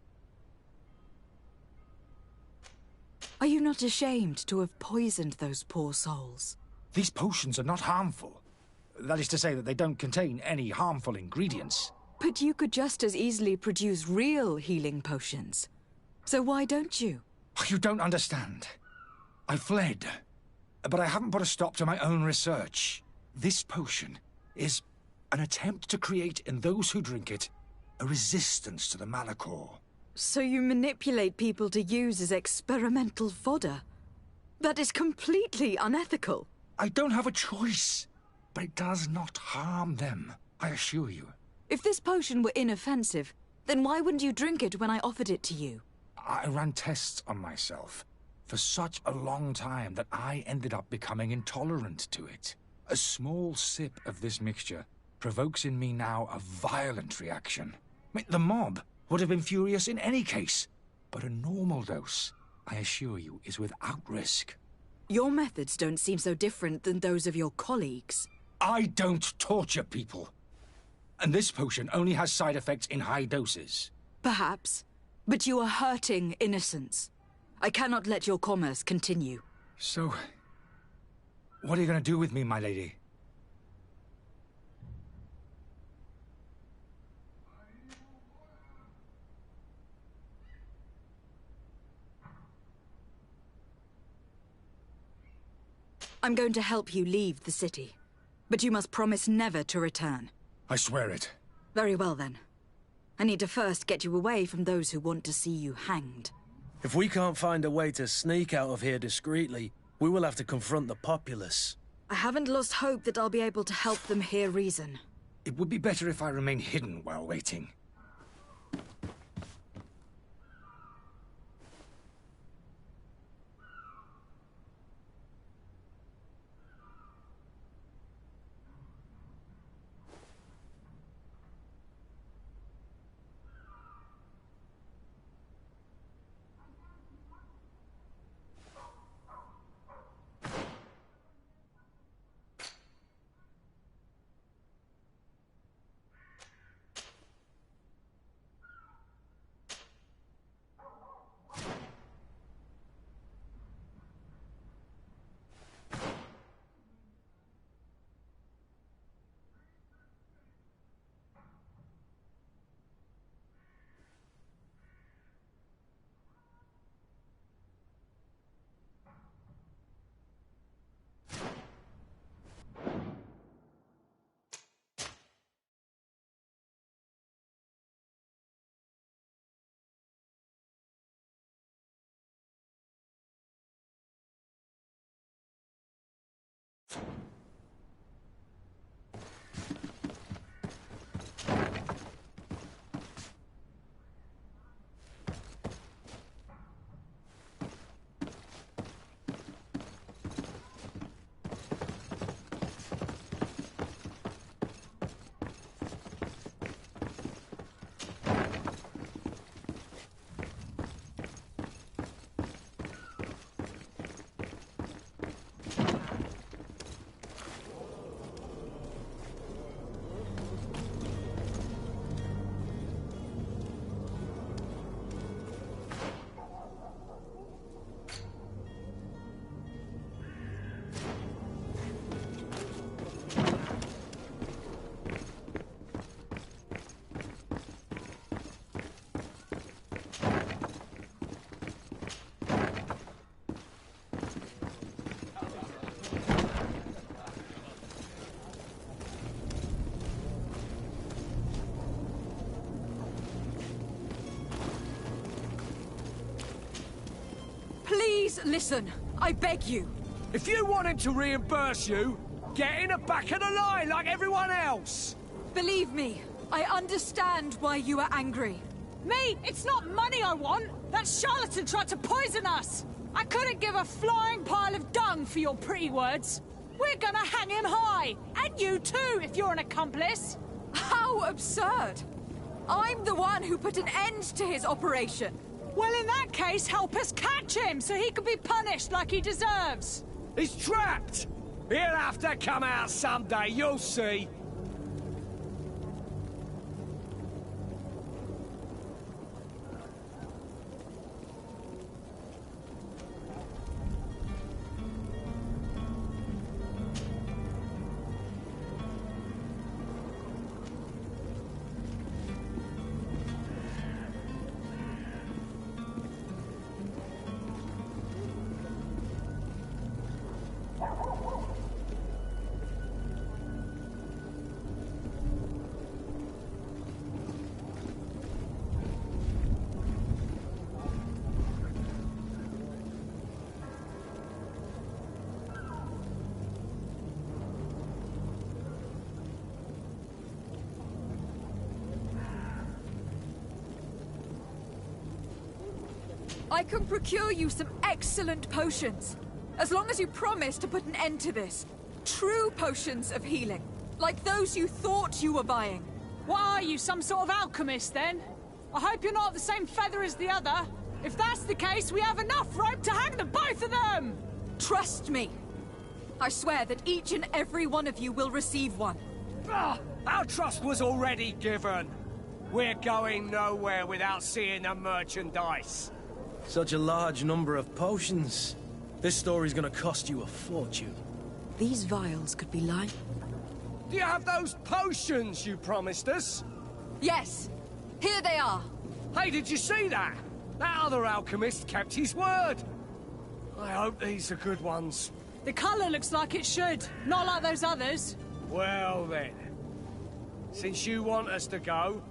S5: Are you not ashamed to have poisoned those poor souls?
S13: These potions are not harmful. That is to say that they don't contain any harmful ingredients.
S5: But you could just as easily produce real healing potions. So why don't you?
S13: You don't understand. I fled, but I haven't put a stop to my own research. This potion is an attempt to create in those who drink it a resistance to the Malachor.
S5: So you manipulate people to use as experimental fodder? That is completely unethical.
S13: I don't have a choice, but it does not harm them, I assure you.
S5: If this potion were inoffensive, then why wouldn't you drink it when I offered it to you?
S13: I ran tests on myself for such a long time that I ended up becoming intolerant to it. A small sip of this mixture provokes in me now a violent reaction. The mob would have been furious in any case, but a normal dose, I assure you, is without risk.
S5: Your methods don't seem so different than those of your colleagues.
S13: I don't torture people. And this potion only has side effects in high doses.
S5: Perhaps, but you are hurting innocents. I cannot let your commerce continue.
S13: So, what are you going to do with me, my lady?
S5: I'm going to help you leave the city, but you must promise never to return.
S13: I swear it.
S5: Very well, then. I need to first get you away from those who want to see you hanged.
S4: If we can't find a way to sneak out of here discreetly, we will have to confront the populace.
S5: I haven't lost hope that I'll be able to help them hear reason.
S13: It would be better if I remain hidden while waiting.
S5: Please listen, I beg you.
S7: If you want him to reimburse you, get in the back of the line like everyone else.
S5: Believe me, I understand why you are angry.
S6: Me? It's not money I want! That charlatan tried to poison us! I couldn't give a flying pile of dung for your pretty words. We're gonna hang him high! And you too, if you're an accomplice!
S5: How absurd! I'm the one who put an end to his operation.
S6: Well, in that case, help us catch him so he can be punished like he deserves.
S7: He's trapped! He'll have to come out someday, you'll see.
S5: I can procure you some excellent potions, as long as you promise to put an end to this. True potions of healing, like those you thought you were buying.
S6: What are you, some sort of alchemist, then? I hope you're not the same feather as the other. If that's the case, we have enough rope to hang the both of them!
S5: Trust me. I swear that each and every one of you will receive one.
S7: Our trust was already given. We're going nowhere without seeing the merchandise.
S4: Such a large number of potions. This story's gonna cost you a fortune.
S5: These vials could be like...
S7: Do you have those potions you promised us?
S5: Yes. Here they are.
S7: Hey, did you see that? That other alchemist kept his word. I hope these are good ones.
S6: The colour looks like it should, not like those others.
S7: Well then, since you want us to go,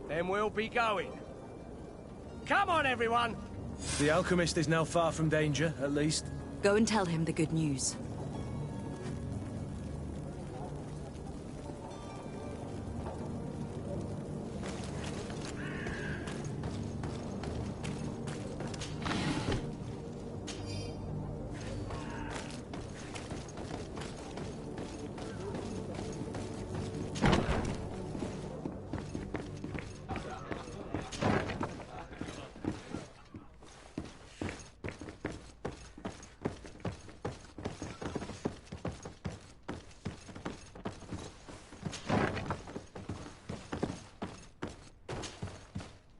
S7: then we'll be going. Come on, everyone!
S4: The alchemist is now far from danger, at least.
S5: Go and tell him the good news.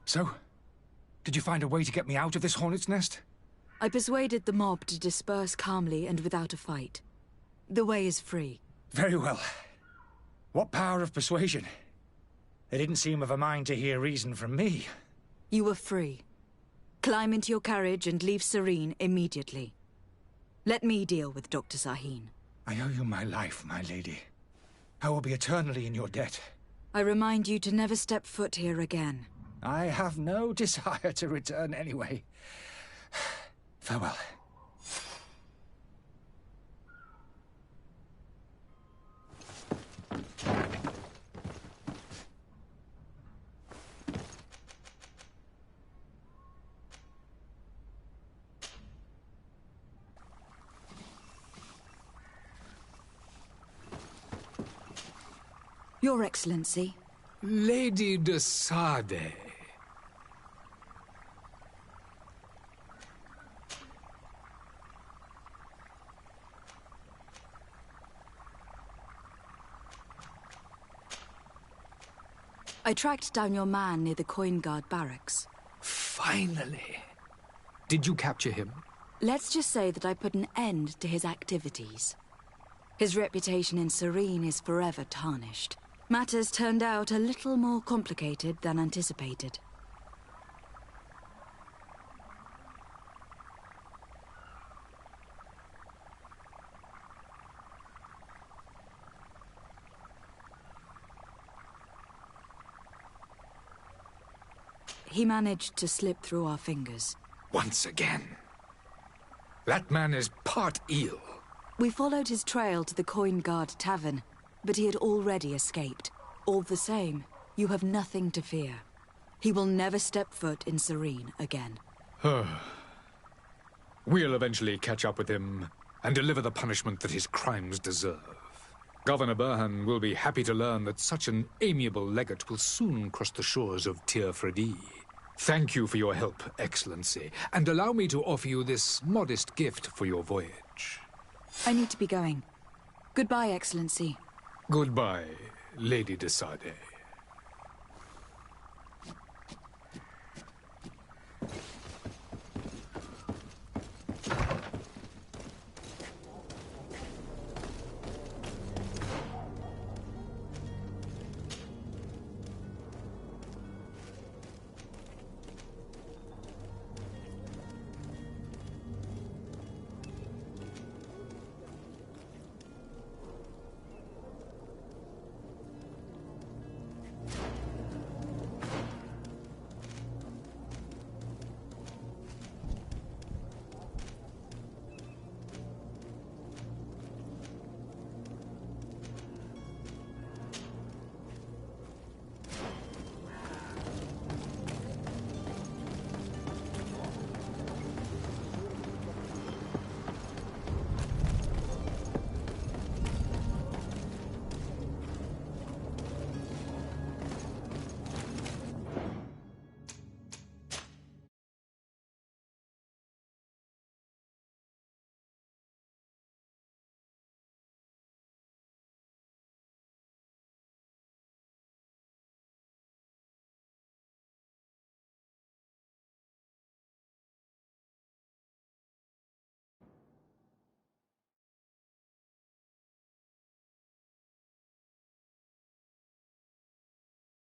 S13: So, did you find a way to get me out of this hornet's nest?
S5: I persuaded the mob to disperse calmly and without a fight. The way is free.
S13: Very well. What power of persuasion? They didn't seem of a mind to hear reason from me.
S5: You were free. Climb into your carriage and leave Serene immediately. Let me deal with Dr. Sahin.
S13: I owe you my life, my lady. I will be eternally in your debt.
S5: I remind you to never step foot here again.
S13: I have no desire to return anyway. Farewell.
S5: Your Excellency.
S14: Lady de Sardet.
S5: I tracked down your man near the Coin Guard barracks.
S14: Finally. Did you capture him?
S5: Let's just say that I put an end to his activities. His reputation in Serene is forever tarnished. Matters turned out a little more complicated than anticipated. He managed to slip through our fingers.
S14: Once again. That man is part eel.
S5: We followed his trail to the Coin Guard Tavern, but he had already escaped. All the same, you have nothing to fear.
S11: He will never step foot in Serene again.
S14: We'll eventually catch up with him and deliver the punishment that his crimes deserve. Governor Burhan will be happy to learn that such an amiable legate will soon cross the shores of Tir Fredi. Thank you for your help, Excellency, and allow me to offer you this modest gift for your voyage.
S5: I need to be going. Goodbye, Excellency.
S14: Goodbye, Lady de Sardet.